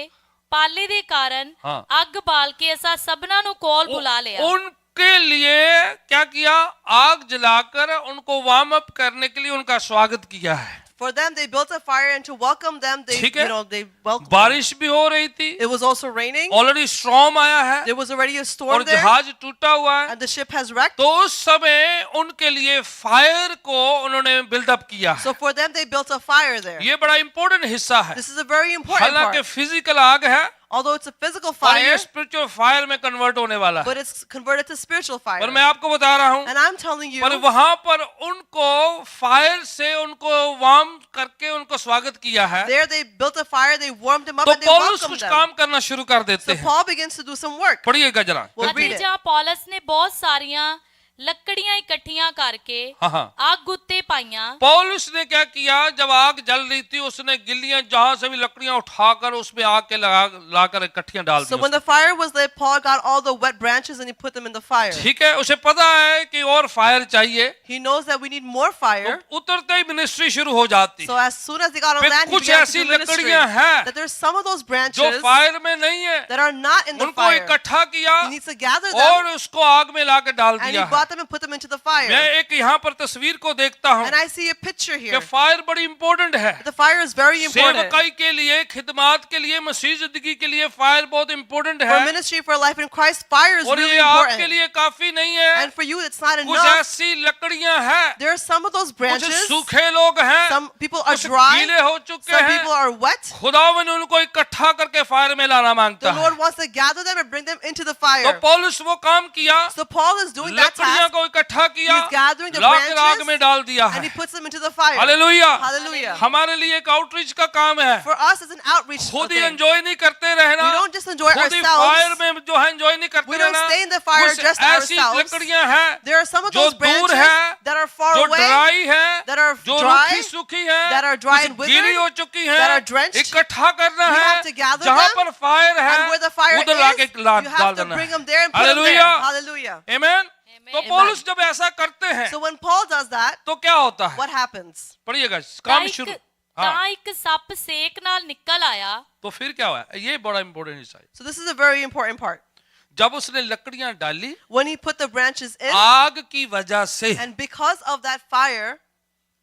ਪਾਲੇ ਦੇ ਕਾਰਨ ਹਾਂ। ਅੱਗ ਬਾਲ ਕੇ ਅਸਾਂ ਸਭਨਾਂ ਨੂੰ ਕੋਲ ਬੁਲਾ ਲਿਆ उनके लिए क्या किया? आग जलाकर उनको वार्म अप करने के लिए उनका स्वागत किया है। For them, they built a fire, and to welcome them, they, ठीक है। they welcomed them. बारिश भी हो रही थी, It was also raining. Already storm आया है There was already a और storm there, जहाज टूटा हुआ है, and the ship has wrecked. तो उस समय उनके लिए फायर को उन्होंने बिल्डअप किया है। So for them, they built a fire there. ये बड़ा इंपॉर्टेंट हिस्सा है। This is a very important हालांकि part. फिजिकल आग है Although it's a physical और ये fire, स्पिरिचुअल फायर में कन्वर्ट होने वाला है, but it's converted to spiritual पर fire. मैं आपको बता रहा हूं, And I'm telling you, पर वहां पर उनको फायर से उनको वार्म करके उनको स्वागत किया है, there they built a fire, they warmed them up, तो and they पौलुस welcomed कुछ them. काम करना शुरू कर देते So हैं। Paul begins to do some work. पढ़िएगा जरा, We'll ਅਤੇ read it. ਜਾਂ ਪੌਲਸ ਨੇ ਬਹੁਤ ਸਾਰੀਆਂ ਲੱਕੜੀਆਂ ਇਕੱਠੀਆਂ ਕਰਕੇ हाँ हाँ। ਅੱਗ ਉੱਤੇ ਪਾਈਆਂ पौलुस ने क्या किया? जब आग जल रही थी, उसने गिल्लियां जहां से भी लकड़ियां उठाकर उसमें आग के लाकर इकट्ठियां डाल So the. when the fire was lit, Paul got all the wet branches and he put them in the fire. ठीक है, उसे पता है कि और फायर चाहिए, He knows that we need more तो fire. उतरते ही मिनिस्ट्री शुरू हो जाती। So as soon as he got on फिर land, he कुछ began to ऐसी do ministry. लकड़ियां हैं That there's some of those जो branches फायर में नहीं है, that are not in the उनको fire. इकट्ठा किया He needs to gather them और उसको आग में लाकर डाल and he दिया है। brought them and put them into the मैं fire. एक यहाँ पर तस्वीर को देखता हूँ And I see a picture कि here. फायर बड़ी इंपॉर्टेंट है। The fire is very important. सेवकाई के लिए, खिदमत के लिए, मसीह जिंदगी के लिए फायर बहुत इंपॉर्टेंट For है, ministry, for life in Christ, fire is और really ये आपके important. लिए काफी नहीं है। And for you, it's not कुछ enough. ऐसी लकड़ियां हैं, There are some of those कुछ branches. सूखे लोग हैं, Some people are कुछ dry. गीले हो चुके Some हैं। people are wet. खुदावन उनको इकट्ठा करके फायर में लाना मांगता The है। Lord wants to gather them and bring them into the तो fire. पौलुस वो काम किया, So Paul is doing that लकड़ियां task को इकट्ठा किया, He's gathering the लाकर आग में branches डाल दिया and है। he puts them into the fire. Hallelujah. Hallelujah. हमारे लिए एक आउटरीच का काम है, For us, it's an outreach खुद ही thing. एंजॉय नहीं करते रहना, We don't just enjoy खुद ही फायर ourselves. में जो है एंजॉय नहीं करते We don't रहना। stay in the fire कुछ just ऐसी ourselves. लकड़ियां हैं There are some of जो those दूर branches है, that are far जो away, ड्राई है, that are जो dry, रूखी सूखी है, that are dry कुछ and withered, गीली हो चुकी है, that are drenched. इकट्ठा करना You है, have to gather जहां them, पर फायर है and where the fire उधर लाके is, डाल you have to देना bring है। them there and put them there. Hallelujah. Hallelujah. आमेन। तो Amen. पौलुस जब ऐसा करते हैं So when Paul does that, तो क्या होता है? what happens? पढ़िएगा, ਤਾਂ काम ਇੱਕ शुरू। ਤਾਂ हाँ, ਇੱਕ ਸੱਪ ਸੇਕ ਨਾਲ ਨਿਕਲ ਆਇਆ तो फिर क्या हुआ? ये बड़ा इंपॉर्टेंट हिस्सा है। So this is a very important part. जब उसने लकड़ियां डाली, When he put the branches in, आग की वजह से and because of that fire,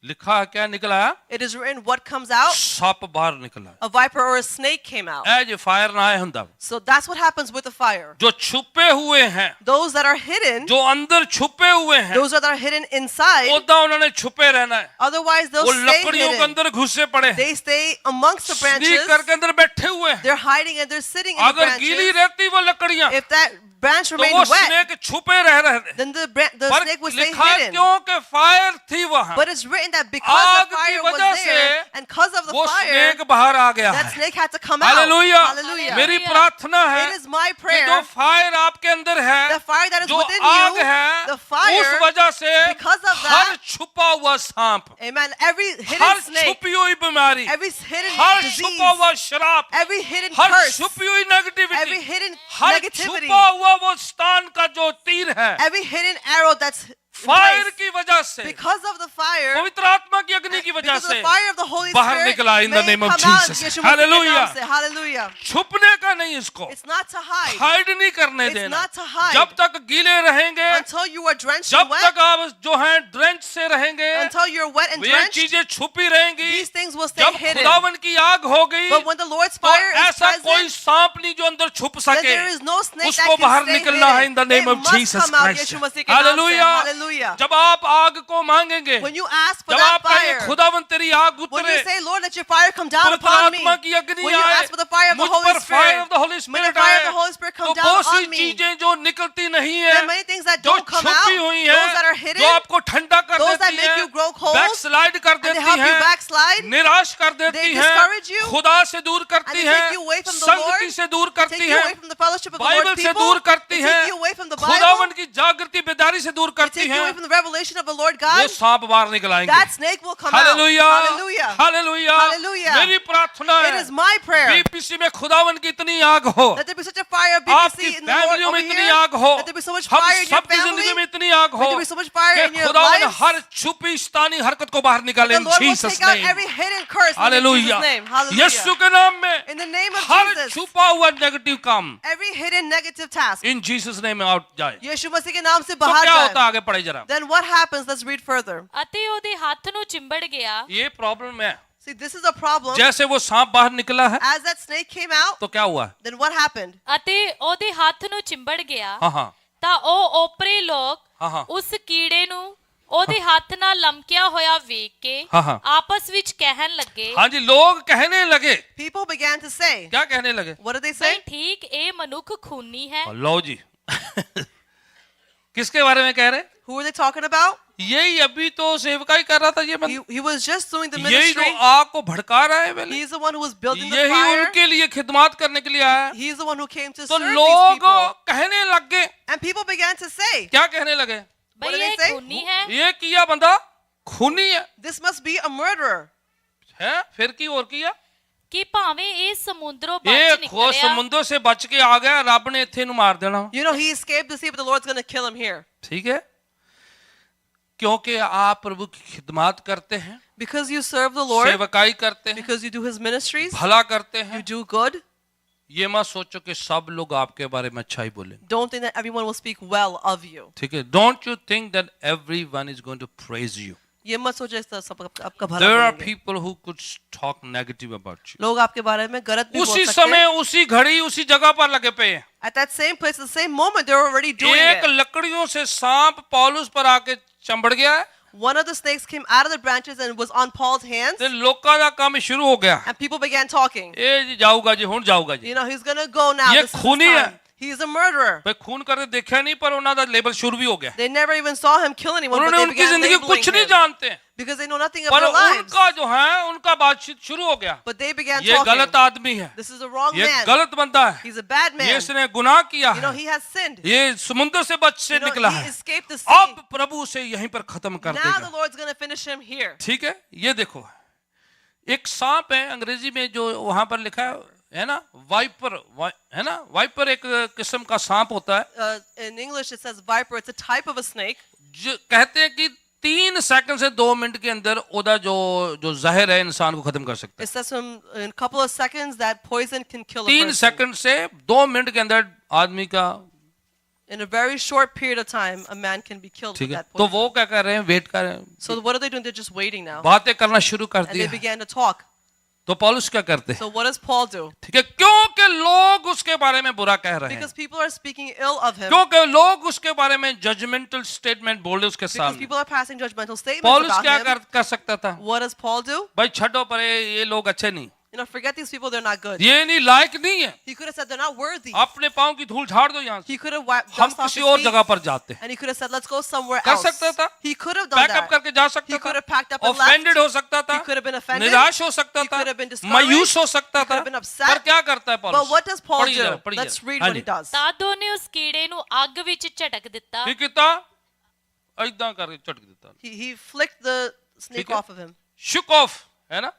लिखा है, क्या निकला है? it is written what comes out, सांप बाहर निकला। a viper or a snake came out. ऐ फायर ना आए हुंदा, So that's what happens with the fire. जो छुपे हुए हैं, Those that are hidden, जो अंदर छुपे हुए हैं, those that are hidden inside, ओदा उन्होंने छुपे रहना है। otherwise they'll वो stay लकड़ियों के hidden. अंदर घुसे पड़े हैं, They stay amongst the sneak branches. करके अंदर बैठे हुए हैं। They're hiding and they're sitting in the अगर गीली branches. रहती वो लकड़ियां, If that branch तो remained वो wet, स्नेक छुपे रह रहे। then the पर snake would stay लिखा है hidden. क्योंकि फायर थी वहां, But it's written that because आग the की fire was वजह there, से and because of the वो fire, स्नेक बाहर आ गया that है। snake had to come out. Hallelujah. Hallelujah. मेरी प्रार्थना है It is my कि जो prayer, फायर आपके अंदर है, the fire that is जो within आग you, है, the fire, उस वजह से because of हर that, छुपा हुआ सांप, amen, every हर hidden snake, छुपी हुई बीमारी, every hidden हर disease, छुपा हुआ शराब, every hidden हर curse, छुपी हुई every नेगेटिविटी, hidden हर negativity, छुपा हुआ वो स्थान का जो तीर है, every hidden arrow that's fire place. की वजह से, Because of the fire, पवित्र आत्मा की अग्नि की वजह because of से the fire of the Holy बाहर Spirit, निकला in the may name of come out. Jesus. यीशु मसीह के Hallelujah. नाम से, hallelujah. छुपने का नहीं इसको, It's not to hide. Hide नहीं करने It's देना। not to hide. जब तक गीले रहेंगे, Until you are drenched and जब wet, तक आप जो हैं ड्रेंच से रहेंगे, until you're wet and ये drenched, चीजें छुपी रहेंगी। these things will stay जब hidden. खुदावन की आग हो गई, But when the Lord's तो fire is ऐसा कोई present, सांप नहीं जो अंदर छुप then सके, there is no snake that उसको can बाहर stay निकलना है hidden. in the name It of must Jesus come out. Christ. यीशु मसीह के नाम से, Hallelujah. hallelujah. जब आप आग को मांगेंगे, When you ask for जब that आप कहेंगे fire, खुदावन तेरी आग when उतरे, you say, Lord, let your fire come down पवित्र upon me, आत्मा की अग्नि when you आए, ask for the fire of the मुझ Holy पर fire Spirit, of the Holi when the spirit fire आए, of the Holy Spirit तो come down बहुत सी on me, चीजें जो निकलती नहीं there है, are many things that जो don't come out, छुपी हुई those that are है, hidden, जो आपको ठंडा कर those that देती make है, you grow cold, बैकस्लाइड कर and they देती help you है, backslide, निराश कर देती they है, discourage you, खुदा से दूर करती and they है, take you away from the संगति Lord, से दूर take करती you है, away from the fellowship of the Bible Lord's से people, दूर करती they है, take you away from the Bible, खुदावन की जागृति बेदारी से दूर they करती take you है, away from the revelation of the Lord वो God, सांप बाहर निकल आएंगे। that snake will come out. Hallelujah, Hallelujah. Hallelujah. Hallelujah. मेरी प्रार्थना It है is my prayer बीपीसी में खुदावन की इतनी आग हो, that there be such a fire of आपकी BPC in the Lord फैमिलियों over में इतनी here, आग हो, that there be so much हम fire in your सबकी family, जिंदगी में इतनी आग हो that there be so much fire कि in your खुदावन lives, हर छुपी शैतानी हरकत को बाहर निकाले the in Lord will Jesus take out name। every hidden curse in hallelujah. Jesus' name. Hallelujah. यीशु के नाम में In the name of her Jesus, छुपा हुआ नेगेटिव काम every hidden negative task, इन जीसस नेम में आउट जाए। यीशु मसीह के नाम से तो बाहर क्या होता जाए. है, आगे पढ़े जरा। Then what happens? Let's read further. ਅਤੇ ਉਹਦੇ ਹੱਥ ਨੂੰ ਚਿੰਬੜ ਗਿਆ। ये प्रॉब्लम है, See, this is a problem. जैसे वो सांप बाहर निकला है As that snake came out, तो क्या हुआ? then what happened? ਅਤੇ ਉਹਦੇ ਹੱਥ ਨੂੰ ਚਿੰਬੜ ਗਿਆ हाँ हाँ ਤਾਂ ਉਹ ਓਪਰੇ ਲੋਕ हाँ हाँ ਉਸ ਕੀੜੇ ਨੂੰ ਉਹਦੇ ਹੱਥ ਨਾਲ ਲਮਕਿਆ ਹੋਇਆ ਵੇਖ ਕੇ हाँ हाँ ਆਪਸ ਵਿੱਚ ਕਹਿਣ ਲੱਗੇ हाँ जी, लोग कहने लगे, People began to say, क्या कहने लगे? what did they ਬਈ say? ਠੀਕ ਇਹ ਮਨੁੱਖ ਖੂਨੀ ਹੈ। लो जी किसके बारे में कह रहे? Who were they talking about? यही अभी तो सेवकाई कर रहा था ये बंदा, He was just doing the यही जो ministry. आग को भड़का रहा है पहले, He's the one who was building the यही fire. उनके लिए खिदमत करने के लिए आया है। He's the one who came to तो serve these लोग people. कहने लग गए, And people began to say, क्या कहने लगे? ਬਈ What did ਇਹ they say? ਖੂਨੀ ਹੈ। ये किया बंदा खूनी है, this must be a murderer. फिर की और किया, ਕਿ ਭਾਵੇਂ ਇਹ ਸਮੁੰਦਰੋਂ ये ਬਚ खो ਨਿਕਲਿਆ समुद्र से बच के आ गया, रब ने इत्थे नु मार देना। You know, he escaped the sea, but the Lord's going to kill him here. ठीक है, क्योंकि आप प्रभु की खिदमत करते हैं, Because you serve the Lord, सेवकाई करते हैं, because you do his ministries, भला करते you हैं, do good. ये मत सोचो कि सब लोग आपके बारे में अच्छा ही बोलेंगे। Don't think that everyone will speak well of you. ठीक है, don't you think that everyone is going to praise you. ये मत सोचो इस तरह सब आपका भला देयर आर बोलेंगे. People who could talk negative about you. लोग आपके बारे में गलत भी बोल उसी सकते समय, हैं. उसी घड़ी, उसी जगह पर लगे पे हैं। At that same place, the same moment, they're already doing एक it. लकड़ियों से सांप पौलुस पर आके चंबड़ गया है, One of the snakes came out of the branches and was on Paul's hands, ਤੇ ਲੋਕਾਂ ਦਾ ਕੰਮ शुरू हो गया। and people began talking. ਇਹ ਜੀ ਜਾਊਗਾ ਜੀ, ਹੁਣ ਜਾਊਗਾ ਜੀ। You know, he's going to go now. ये This is his खूनी है। time. He's a murderer. भाई खून करके देखा नहीं, पर ਉਹਨਾਂ ਦਾ लेबल शुरू भी हो गया। They never even saw him kill anyone, but उन्होंने they उनकी began जिंदगी labeling कुछ नहीं him जानते हैं, because they know nothing of पर their lives. उनका जो है, उनका बातचीत शुरू हो गया। But they began ये गलत talking. आदमी है, This is a wrong ये man. गलत बंदा है, He's a bad ये man. इसने गुनाह किया You know, है, he has sinned. ये समुद्र से बच से You know, निकला he है। escaped the sea. अब प्रभु से यहीं पर खत्म कर Now the देगा। Lord's going to finish him here. ठीक है, ये देखो, एक सांप है अंग्रेजी में जो वहां पर लिखा है ना, वाइपर, है ना, वाइपर एक किस्म का सांप होता है। In English, it says viper. It's a type of a snake. जो कहते हैं कि 3 सेकंड से 2 मिनट के अंदर ओदा जो जो जहर है इंसान को खत्म कर सकता It says in a couple of seconds that poison can kill है। a 3 person. सेकंड से 2 मिनट के अंदर आदमी का, In a very short period of time, a man can be killed ठीक with है। that तो poison. वो क्या कर रहे हैं, वेट कर रहे हैं, So what are they doing? They're just waiting now. बातें करना शुरू कर And they दिया। began to talk. तो पौलुस क्या करते हैं, So what does Paul do? ठीक है, क्योंकि लोग उसके बारे में बुरा कह रहे हैं, Because people are speaking ill of him. क्योंकि लोग उसके बारे में जजमेंटल स्टेटमेंट बोल रहे उसके Because सामने। people are passing judgmental statements पौलुस about क्या him. कर सकता था, What does Paul do? भाई छड्डो पर ये लोग अच्छे नहीं, You know, forget these people, they're not good. ये नहीं, लायक नहीं है, He could have said they're not worthy. अपने पाँव की धूल झाड़ दो यहाँ से, He could have wiped हम dust off किसी his और feet, जगह पर जाते हैं। and he could have said, let's go somewhere कर else. सकता था, He could have done backup that. करके जा सकता He could था, have packed up and offended left. हो सकता था, He could have been offended. निराश हो सकता He था, could have been discouraged. मायूस हो सकता He could था, have been upset. पर क्या करता है But पौलुस, what does Paul पढ़िए जरा, do? पढ़िए Let's जरा। read हाँ what जी। he does. ਤਦ ਉਹਨੇ ਉਸ ਕੀੜੇ ਨੂੰ ਅੱਗ ਵਿੱਚ ਝਟਕ ਦਿੱਤਾ ਕੀ ਕੀਤਾ, ऐदा करके झटक देता, He flicked the snake ठीक है। off of him. Shook off, है ना,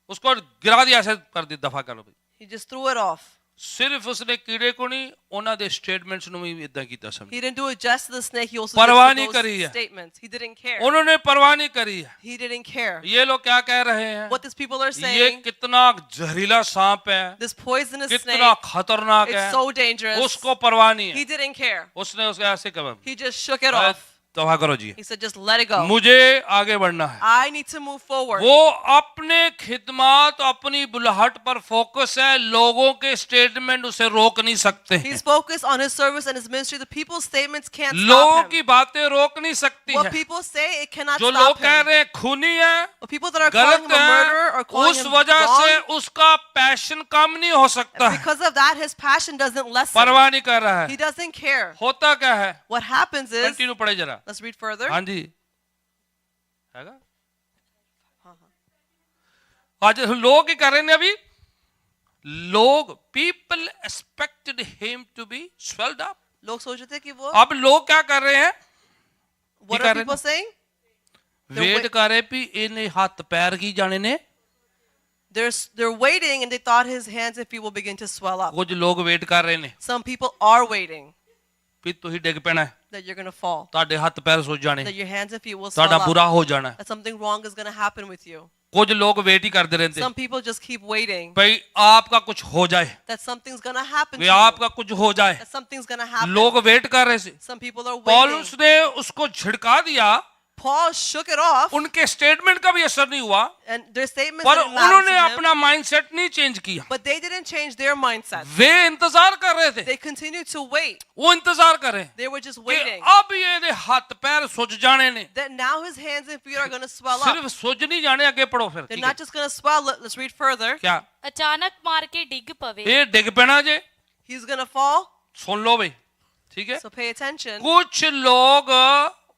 उसको गिरा दिया, ऐसे कर दी, दफा करो भाई। He just threw it off. सिर्फ उसने कीड़े को नहीं ਉਹਨਾਂ ਦੇ ਸਟੇਟਮੈਂਟਸ ਨੂੰ ਵੀ ਇਦਾਂ ਕੀਤਾ ਸਮਝ He didn't do it just to the snake. He also परवाह did नहीं it करी to है। those statements. He didn't care. उन्होंने परवाह नहीं करी है। He didn't care. ये लोग क्या कह रहे हैं? What these people are ये saying, कितना जहरीला सांप है, this poisonous कितना snake, खतरनाक है, it's so dangerous. उसको परवाह नहीं He है। didn't care. उसने उसके ऐसे कहा He just shook it off. तौबा करो जी, He said, just let it go. मुझे आगे बढ़ना है। I need to move forward. वो अपने खिदमत अपनी बुलाहट पर फोकस है, लोगों के स्टेटमेंट उसे रोक नहीं सकते हैं। He's focused on his service and his ministry. The people's statements can't लोगों stop him. की बातें रोक नहीं सकती What है। people say, it cannot जो लोग stop कह him. रहे हैं खूनी है, The people that are calling him गलत a murderer or है, calling उस him वजह से wrong, उसका पैशन कम नहीं हो सकता है। because of that, his passion doesn't lessen. परवाह नहीं कर रहा He है। doesn't care. होता क्या है? What happens is, कंटिन्यू पढ़े जरा। let's read further. हाँ जी, हैगा? आज लोग क्या कर रहे हैं अभी? लोग people expected him to be swelled up। लोग सोच रहे थे कि वो, अब लोग क्या कर रहे हैं? what कर are रहे people saying? वेट कर रहे भी इन्हें हाथ पैर की जाने ने। They're waiting and they thought his hands and feet will begin to swell up. कुछ लोग वेट कर रहे ने Some people are waiting भी ਤੁਸੀਂ ਡਿੱਗ ਪੈਣਾ ਹੈ, that you're going to fall, ਤੁਹਾਡੇ ਹੱਥ ਪੈਰ ਸੁੱਜ ਜਾਣੇ, that your hands and feet will swell ਤੁਹਾਡਾ up, ਬੁਰਾ ਹੋ ਜਾਣਾ। that something wrong is going to happen with you. कुछ लोग वेट ही करते रहते Some people just keep waiting भाई आपका कुछ हो जाए, that something's going to happen to way you, आपका कुछ हो जाए। that something's going to happen. लोग वेट कर रहे थे। Some people are waiting. पौलुस ने उसको झिड़का दिया, Paul shook it off, उनके स्टेटमेंट का भी असर नहीं हुआ, and their statements पर didn't matter उन्होंने to him, अपना माइंडसेट नहीं चेंज किया। but they didn't change their mindset. वे इंतजार कर रहे थे, They continued to wait. वो इंतजार कर रहे हैं They were just कि waiting अब ये हाथ पैर सुज जाने ने। that now his hands and feet are going to swell up. सिर्फ सुज नहीं जाने, आगे पढ़ो फिर। They're ठीक है? not just going to swell. Let's read further. क्या ਅਚਾਨਕ ਮਾਰ ਕੇ ਡਿੱਗ ਪਵੇ ये डिग पैना जे? He's going to fall, सुन लो भाई, ठीक है? so pay attention. कुछ लोग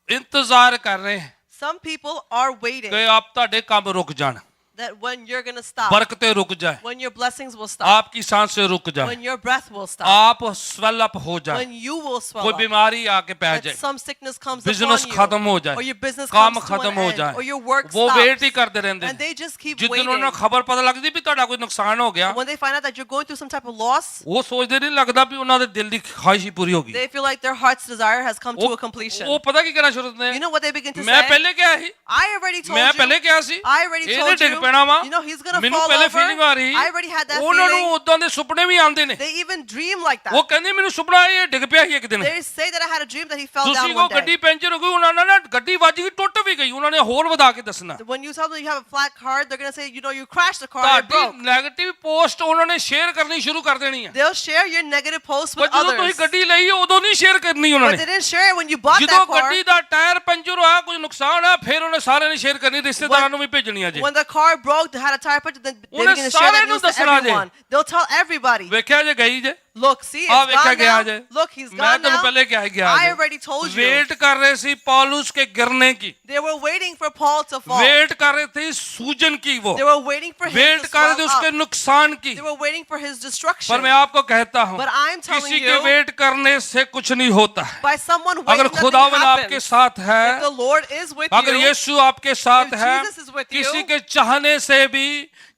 इंतजार कर रहे हैं Some people are waiting कि आप ਤੁਹਾਡੇ ਕੰਮ रुक जान, that when you're going to stop, बरकतें रुक जाए, when your blessings will stop, आपकी सांसें रुक जाए, when your breath will stop, आप स्वेल अप हो जाए, when you will swell कोई up, बीमारी आके पै that जाए, some sickness comes business upon खत्म you, हो or जाए, your business काम comes to खत्म an हो end, जाए, or your work वो वेट ही stops, करते रहते and हैं। they just keep जिस दिन waiting. उन्हें खबर पता लगदी भी ਤੁਹਾਡਾ ਕੋਈ ਨੁਕਸਾਨ ਹੋ ਗਿਆ, When they find out that you're going through some type of loss, ਉਹ ਸੋਚਦੇ ਨਹੀਂ ਲੱਗਦਾ ਵੀ ਉਹਨਾਂ ਦੇ ਦਿਲ ਦੀ ਖਾਹਿਸ਼ ਹੀ ਪੂਰੀ ਹੋ ਗਈ। they feel like their heart's desire has come to a completion. ਉਹ ਪਤਾ ਕੀ ਕਹਿਣਾ ਸ਼ੁਰੂ ਕਰਦੇ You ਨੇ? know what they begin to ਮੈਂ say? ਪਹਿਲੇ ਕਿਹਾ ਸੀ, I already told ਮੈਂ you. ਪਹਿਲੇ ਕਿਹਾ ਸੀ, I already ਇਹਨੇ told ਡਿੱਗ you. ਪੈਣਾ ਵਾ। You know he's going to ਮੈਨੂੰ fall ਪਹਿਲੇ over. ਫੀਲਿੰਗ ਆ ਰਹੀ, I already had that ਉਹਨਾਂ ਨੂੰ feeling. ਉਦਾਂ ਦੇ ਸੁਪਨੇ ਵੀ ਆਉਂਦੇ ਨੇ। They even dream like ਉਹ that. ਕਹਿੰਦੇ ਮੈਨੂੰ ਸੁਪਨਾ ਆਇਆ ਇਹ ਡਿੱਗ ਪਿਆ ਸੀ ਇੱਕ ਦਿਨ। They say that I had a dream that he fell ਤੁਸੀਂ down ਕੋ one ਗੱਡੀ day. ਪੈਂਚਰ ਹੋ ਗਈ, ਉਹਨਾਂ ਨੇ ਨਾ ਗੱਡੀ ਵੱਜ ਗਈ ਟੁੱਟ ਵੀ ਗਈ, ਉਹਨਾਂ ਨੇ ਹੋਰ ਵਧਾ ਕੇ ਦੱਸਣਾ। When you tell them you have a flat car, they're going to say, you know, you crashed the car and it ਤੁਹਾਡੀ broke. 네ਗੇਟਿਵ ਪੋਸਟ ਉਹਨਾਂ ਨੇ ਸ਼ੇਅਰ ਕਰਨੀ ਸ਼ੁਰੂ ਕਰ ਦੇਣੀ ਆ। They'll share your negative posts ਪਰ with ਜਦੋਂ ਤੁਸੀਂ others. ਗੱਡੀ ਲਈ ਉਦੋਂ ਨਹੀਂ ਸ਼ੇਅਰ ਕਰਨੀ ਉਹਨਾਂ But they ਨੇ। didn't share it when you bought ਜਦੋਂ that car. ਗੱਡੀ ਦਾ ਟਾਇਰ ਪੰਚਰ ਹੋਇਆ, ਕੁਝ ਨੁਕਸਾਨ ਆ, ਫਿਰ ਉਹਨੇ ਸਾਰਿਆਂ ਨੇ ਸ਼ੇਅਰ ਕਰਨੀ, ਰਿਸ਼ਤੇਦਾਰਾਂ ਨੂੰ ਵੀ ਭੇਜਣੀ ਆ ਜੇ। When the car broke, they had a tire puncture, then they ਉਹਨੇ begin to share that ਸਾਰਿਆਂ ਨੂੰ news to ਦੱਸਣਾ ਜੇ। everyone. They'll tell everybody. ਵੇਖਿਆ ਜੇ ਗਈ ਜੇ, Look, see, ਆ it's ਵੇਖਿਆ gone ਗਿਆ now. ਜੇ। Look, he's ਮੈਂ gone ਤੁਹਾਨੂੰ now. ਪਹਿਲੇ ਕਿਹਾ ਗਿਆ I ਜੇ। already told you. ਵੇਟ ਕਰ ਰਹੇ ਸੀ ਪੌਲुस के गिरने की, They were waiting for Paul to fall. Wait कर रहे थे सूजन की, वो They were waiting for him wait to कर रहे थे swell उसके up. नुकसान की। They were waiting for his पर destruction. मैं आपको कहता हूं, But I'm telling किसी के you, वेट करने से कुछ नहीं होता है। by someone अगर waiting, खुदावन nothing आपके happens. साथ If है, the Lord is with अगर you, यीशु आपके साथ if है, Jesus is with you, किसी के चाहने से भी,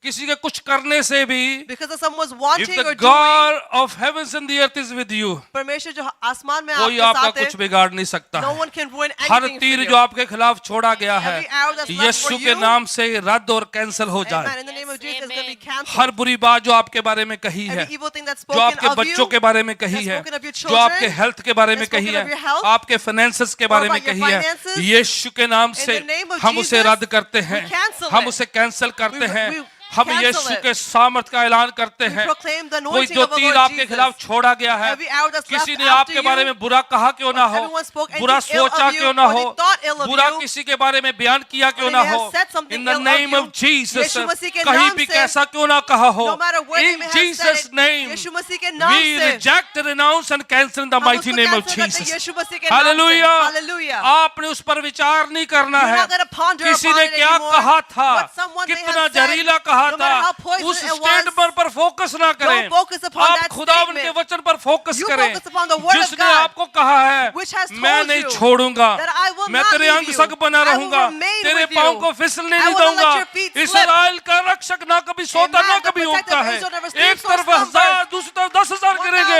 किसी के कुछ करने से भी, because of someone's if wanting the or doing, God of heavens and the earth is with you, परमेश्वर जो आसमान में कोई आपके आपका साथ कुछ है, बिगाड़ नहीं सकता no है। one can ruin her anything तीर for जो you. आपके खिलाफ छोड़ा गया है, Every arrow that's left Yeshu for के you, नाम से रद्द और कैंसिल हो Amen. जाए। In the name of Jesus, it's going to be Amen. canceled. हर बुरी बात जो आपके बारे में कही है, Every evil thing that's जो spoken आपके of बच्चों you, के बारे में कही that's है, spoken of your जो children, आपके हेल्थ के बारे में that's कही spoken है, of your health, आपके फाइनेंसेस के बारे or में about your कही है, finances, यीशु के नाम से the name of हम उसे Jesus, रद्द करते हैं, we cancel हम it. उसे कैंसिल करते We- हैं, we हम cancel यीशु it. के सामर्थ का ऐलान करते we हैं। proclaim the कोई anointing जो of the तीर Lord आपके Jesus. खिलाफ छोड़ा गया है, Every arrow that's किसी left ने after आपके बारे you, में बुरा कहा क्यों ना हो, everyone spoke anything बुरा ill सोचा of you, क्यों ना or हो, they thought ill of बुरा you, किसी के बारे में बयान किया क्यों or ना they हो, have said something in the ill of name you, of Jesus, Yeshu Masih के कहीं नाम भी से, कैसा क्यों ना कहा हो, no matter where they in may have said Jesus it, name Yeshu Masih के नाम we से, reject, renounce and cancel in the हम mighty उसको name of cancel करते हैं Jesus. यीशु मसीह के नाम से. हालेलुया। Hallelujah. आपने उस पर विचार नहीं करना You're है, not going to ponder किसी upon ने it क्या anymore. कहा था, What someone may कितना have said, जहरीला कहा no था, matter how poisonous उस it was, स्टेटमेंट पर फोकस ना करें। don't focus upon आप that खुदावन के statement. वचन पर फोकस You करें, focus upon the word of जिसने God, आपको कहा है which has told मैं नहीं you छोड़ूंगा, that I will मैं not तेरे leave अंग you. संग बना I will रहूंगा, remain तेरे with पांव you. को फिसलने I नहीं will not दूंगा। let your feet slip. इस्राएल का रक्षक ना कभी सोता Amen. ना The कभी protector उठता of है, Israel never एक sleeps or तरफ slumbers. 1000 दूसरी तरफ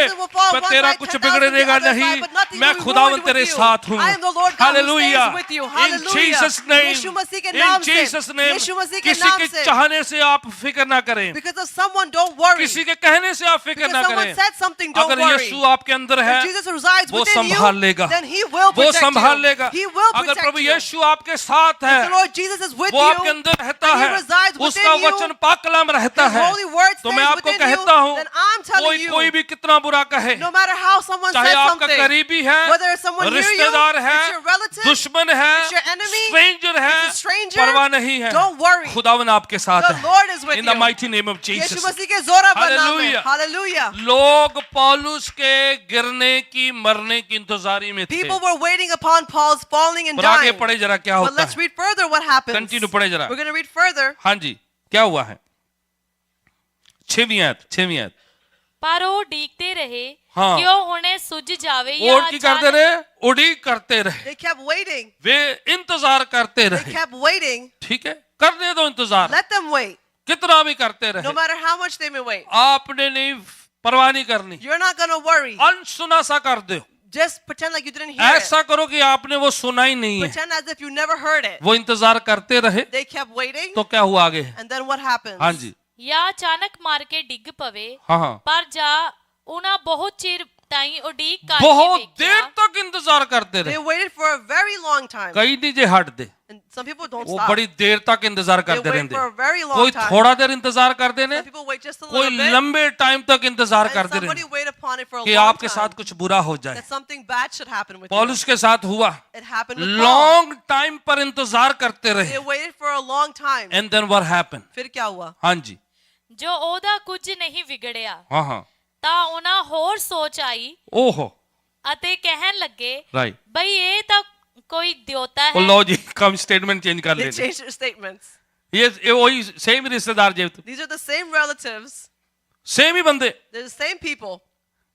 something will fall पर one तेरा side, कुछ 10,000 बिगड़ेगा the other नहीं, side, but nothing मैं will be खुदावन ruined with तेरे you. साथ हूँ। I am the Lord God who hallelujah, stays with you. In Hallelujah. Jesus name, Yeshu Masih के इन नाम से, जीसस नेम, यीशु मसीह के किसी नाम के से, चाहने से आप फिक्र ना करें, because of someone, don't worry. किसी के कहने से आप फिक्र Because ना someone करें। said something, don't अगर worry. यीशु आपके अंदर है, If Jesus resides वो within संभाल you, लेगा, then He will वो protect संभाल you. लेगा। He will अगर protect प्रभु you. यीशु आपके साथ है, If the Lord Jesus is with वो आपके you, अंदर रहता and He है, resides उसका within you, वचन पाक कलाम रहता His है, holy word तो मैं stays आपको within you, कहता हूँ, then I'm telling you, कोई भी कितना बुरा कहे, no matter how someone चाहे says आपका something, करीबी है, whether it's someone near you, रिश्तेदार है, it's your relative, दुश्मन है, it's your enemy, स्ट्रेंजर है, it's a stranger, परवाह नहीं है, don't worry. खुदावन आपके साथ The है। Lord is with In the you. mighty name of Yeshu Jesus. मसीह के जोरा पर नाम है। Hallelujah. Hallelujah. लोग पौलुस के गिरने की, मरने की इंतजारी में थे। People were waiting upon Paul's falling and पर आगे dying. पढ़े जरा क्या But होता let's है। read further what happens. Continue पढ़े जरा। We're going to read further. हाँ जी, क्या हुआ है? 6वीं आयत। ਪਰ ਉਹ ਡੀਕਦੇ ਰਹੇ हाँ। ਕਿ ਉਹ ਹੁਣੇ ਸੁੱਜ ਜਾਵੇ ਜਾਂ और की करते अचानक रहे, उड़ीक करते रहे, They kept waiting. वे इंतजार करते They रहे। kept waiting. ठीक है, करने दो इंतजार, Let them wait. कितना भी करते No रहे, matter how much they may wait. आपने नहीं परवाह नहीं करनी, You're not going to worry. अनसुना सा कर दो, Just pretend like you didn't hear it. ऐसा करो कि आपने वो सुना ही नहीं है। Pretend as if you never heard it. वो इंतजार करते रहे, They kept waiting. तो क्या हुआ आगे? And then what happens? हाँ जी, ਜਾਂ ਅਚਾਨਕ ਮਾਰ ਕੇ ਡਿੱਗ ਪਵੇ हाँ, ਪਰ ਜਾ ਉਹਨਾਂ ਬਹੁਤ ਚਿਰ ਤਾਈਂ ਉਡੀਕ ਕਰਕੇ बहुत ਵੇਖਿਆ देर तक इंतजार करते They रहे, waited for a very long time. कई दीजिए हट दे, And some people don't वो stop. बड़ी देर तक इंतजार They करते wait रहते, for a very long कोई time. थोड़ा देर इंतजार कर देने, Some people wait just a कोई little bit. लंबे टाइम तक इंतजार And करते somebody रहे wait upon it for a कि long आपके time. साथ कुछ बुरा हो जाए। That something bad should happen with you. पौलुस के साथ हुआ, It happened with Paul. Long time पर इंतजार करते They रहे, waited for a long time. And then what happened? फिर क्या हुआ? हाँ जी, ਜੋ ਉਹਦਾ ਕੁਝ ਨਹੀਂ ਵਿਗੜਿਆ हाँ हाँ, ਤਾਂ ਉਹਨਾਂ ਹੋਰ ਸੋਚ ਆਈ ओहो, ਅਤੇ ਕਹਿਣ ਲੱਗੇ राइट, ਬਈ ਇਹ ਤਾਂ ਕੋਈ ਦਿਉਤਾ वो ਹੈ लो जी, कम स्टेटमेंट चेंज कर They लेते, changed their statements. ये वही सेम रिश्तेदार जे, These are the same relatives. Same ही बंदे। They're the same people.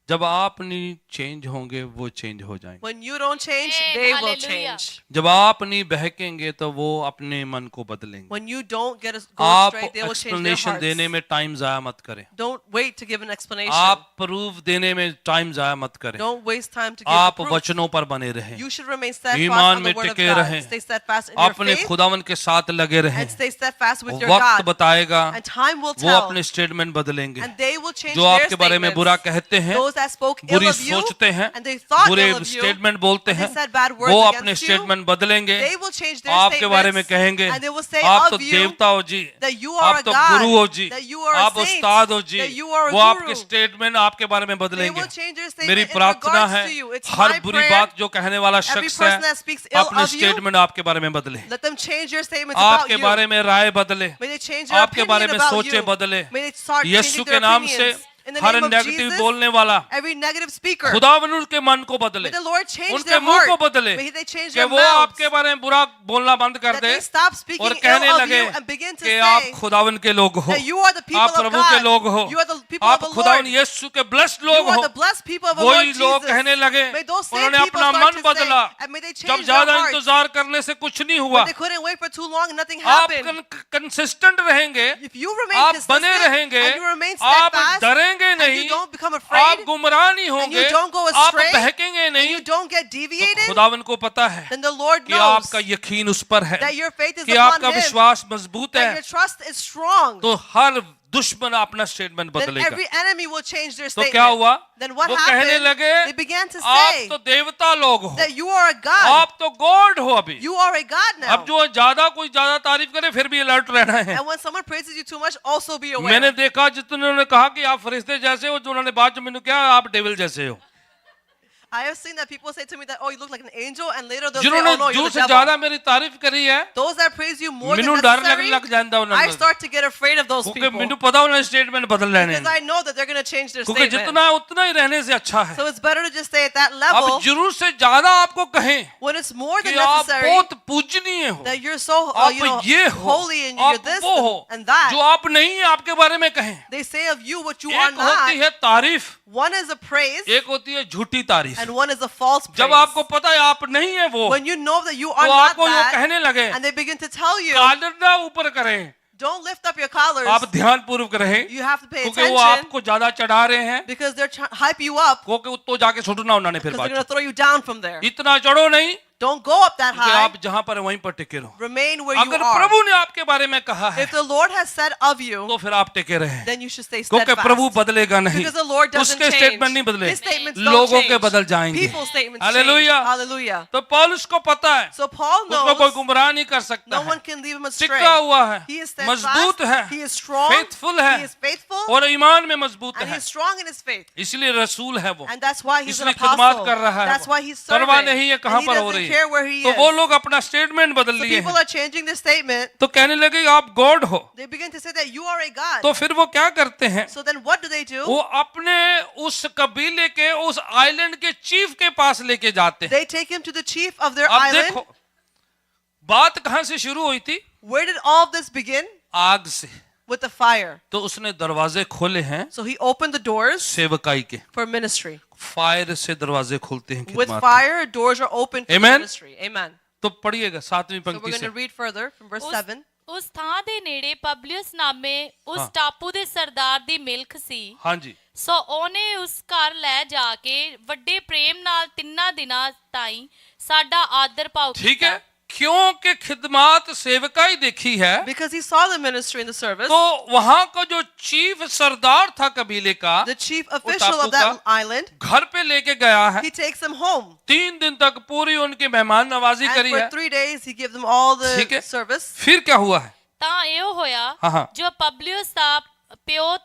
जब आप नहीं चेंज होंगे, वो चेंज हो जाएंगे। When you don't change, Amen. they will Hallelujah. change. जब आप नहीं बहकेंगे, तो वो अपने मन को बदलेंगे। When you don't go आप straight, they will change their explanation देने hearts. में टाइम जाया मत करें, Don't wait to give an explanation. आप प्रूफ देने में टाइम जाया मत करें, Don't waste time to give आप the proof. वचनों पर बने रहें, You should remain steadfast Iman on में the word of टिके God. रहें, Stay steadfast in your अपने faith खुदावन के साथ लगे रहें। and stay steadfast with your वक्त God. बताएगा, And time will वो tell. अपने स्टेटमेंट बदलेंगे। And they will change जो their आपके बारे में बुरा statements. कहते हैं, Those that spoke ill बुरी of you सोचते हैं, and they thought बुरे ill of you, स्टेटमेंट बोलते and हैं, they said bad words वो against अपने you, स्टेटमेंट बदलेंगे, they will change their आपके बारे में statements कहेंगे, and they will say आप of तो you देवता हो जी, that you are आप a तो God, गुरु हो जी, that you are a आप saint, उस्ताद हो जी, that you are a वो आपके guru. स्टेटमेंट आपके बारे में They बदलेंगे। will change their statement मेरी in प्रार्थना regards है, to you. It's her my बुरी prayer. बात जो कहने वाला Every शख्स person है, that speaks ill अपने of you, स्टेटमेंट आपके बारे में बदले, let them change their statements about आपके you. बारे में राय बदले, May they change their आपके बारे opinion में about सोचे you. बदले। May they start Yeshu changing के their नाम से opinions. In the her name of negative Jesus, बोलने वाला every negative speaker, खुदावन उनके मन को बदले, may the Lord change उनके their मुंह heart. को बदले, May they change कि their वो mouths. आपके बारे में बुरा बोलना बंद कर That they they stop speaking और ill कहने of लगे you and begin to कि say आप खुदावन के लोग हो, that you are the people आप of प्रभु के God. लोग हो, You are the people आप of the खुदावन Lord. यीशु के ब्लेस्ड You लोग are हो। the blessed people of the वही Lord लोग Jesus. कहने लगे, May those same उन्होंने people अपना start मन to बदला, say, and may they जब change their ज्यादा hearts. इंतजार करने से कुछ नहीं हुआ। But they couldn't wait for too long, nothing आप happened. कंसिस्टेंट रहेंगे, If you remain आप consistent बने रहेंगे, and you remain आप steadfast डरेंगे and नहीं, you don't become आप afraid गुमराह नहीं and होंगे, you don't go आप astray बहकेंगे and नहीं, you don't get तो deviated, खुदावन को पता है then the Lord कि knows आपका यकीन उस पर है, that your faith is कि upon आपका Him, विश्वास मजबूत that है, your trust is strong. तो हर दुश्मन अपना स्टेटमेंट Then बदलेगा। every enemy will change their तो statement. क्या हुआ? Then what वो कहने happened? लगे, They began to आप say तो देवता लोग हो, that you are a God. आप तो गॉड हो। अभी You are a God now. अब जो कोई ज्यादा तारीफ करे, फिर भी अलर्ट रहना है। And when someone praises you too much, also be aware. मैंने देखा जितने ने कहा कि आप फरिश्ते जैसे हो, जो उन्होंने बाद में मैंने कहा आप डेविल जैसे हो। I have seen that people say to me that, oh, you look like an angel, and later they'll say, जिन्होंने oh no, जो you're से the ज्यादा devil. मेरी तारीफ करी है, Those that praise you more than मैनू डर necessary, लग जाता I उन्होंने, start to get afraid of those क्योंकि people. मैनू पता उन्होंने स्टेटमेंट बदल लेने, Because I know that they're going to change their क्योंकि statement. जितना उतना ही रहने से अच्छा है। So it's better to just stay at that अब level जरूर से ज्यादा आपको कहें when it's more कि than आप necessary बहुत पूजनीय हो, that you're so आप ये हो, holy and you're आप this वो हो, and that. जो आप नहीं आपके बारे में कहें। They say of you what you are एक होती not. है तारीफ, One is a praise एक होती है झूठी तारीफ। and one is a false praise. जब आपको पता है आप नहीं है वो, When you know that you are तो not आपको ये that कहने लगे, and they begin to tell you, कालर ना ऊपर करें, Don't lift up your collars. आप ध्यान पूर्वक रहें, You have to pay क्योंकि वो attention आपको ज्यादा चढ़ा रहे हैं, because they're hype you up क्योंकि उत्तो जाके सुटना उन्होंने फिर because they're बात going to throw you down from there. इतना चढ़ो नहीं, Don't go up that क्योंकि high. आप जहां पर है वहीं पर टिके रहो। Remain where you अगर are. प्रभु ने आपके बारे में कहा है If the Lord has said of you, तो फिर आप टिके रहे, then you should stay क्योंकि प्रभु steadfast. बदलेगा नहीं, Because the Lord doesn't उसके change. स्टेटमेंट नहीं बदले, His statements don't लोगों के change. बदल जाएंगे। People's statements hallelujah. change. Hallelujah. तो पौलुस को पता है So Paul उसको कोई knows गुमराह नहीं कर सकता no है, one can leave him astray. टिका हुआ है, He is मजबूत steadfast. है, He is strong. फेथफुल है He is faithful. और ईमान में मजबूत And he है, is strong in his faith. इसलिए रसूल है वो, And that's why he's an इसलिए खिदमत apostle. कर रहा है That's वो। why he's serving. परवाह नहीं है कहां And he पर हो doesn't रही care है। where he तो is. वो लोग अपना स्टेटमेंट बदल So लिए people हैं, are changing this statement. तो कहने लगे आप गॉड हो, They begin to say that you are a God. तो फिर वो क्या करते हैं, So then what do? वो अपने उस कबीले के उस आइलैंड के चीफ के पास लेके जाते हैं। They take him to the chief of their अब island. देखो बात कहां से शुरू हुई थी, Where did all of this begin? आग से, With the fire. तो उसने दरवाजे खोले हैं So he opened the doors सेवकाई के, for ministry. फायर से दरवाजे खोलते हैं With खिदमत के। fire, doors are open for Amen? ministry. Amen. तो पढ़िएगा 7वीं So we're पंक्ति going से, to read further from verse 7. ਉਸ ਥਾਂ ਦੇ ਨੇੜੇ ਪਬਲਿਅਸ ਨਾਮੇ ਉਸ ਹਾਂ। ਟਾਪੂ ਦੇ ਸਰਦਾਰ ਦੀ ਮਿਲਕ ਸੀ। हाँ जी, ਸੋ ਉਹਨੇ ਉਸ ਘਰ ਲੈ ਜਾ ਕੇ ਵੱਡੇ ਪ੍ਰੇਮ ਨਾਲ 3 ਦਿਨਾਂ ਤਾਈਂ ਸਾਡਾ ਆਦਰ ਭਾਵ ठीक ਕੀਤਾ। है, क्योंकि खिदमत सेवकाई देखी है, Because he saw the ministry in the service, तो वहां का जो चीफ सरदार था कबीले का, the chief official of that island, घर पे लेके गया है, he takes them home. 3 दिन तक पूरी उनकी मेहमान नवाजी And करी for है। 3 days, he gives them all ठीक the है। service. फिर क्या हुआ है, ਤਾਂ ਇਹੋ ਹੋਇਆ ਹਾਂ, ਹਾਂ। ਜੋ ਪਬਲਿਅਸ ਦਾ ਪਿਓ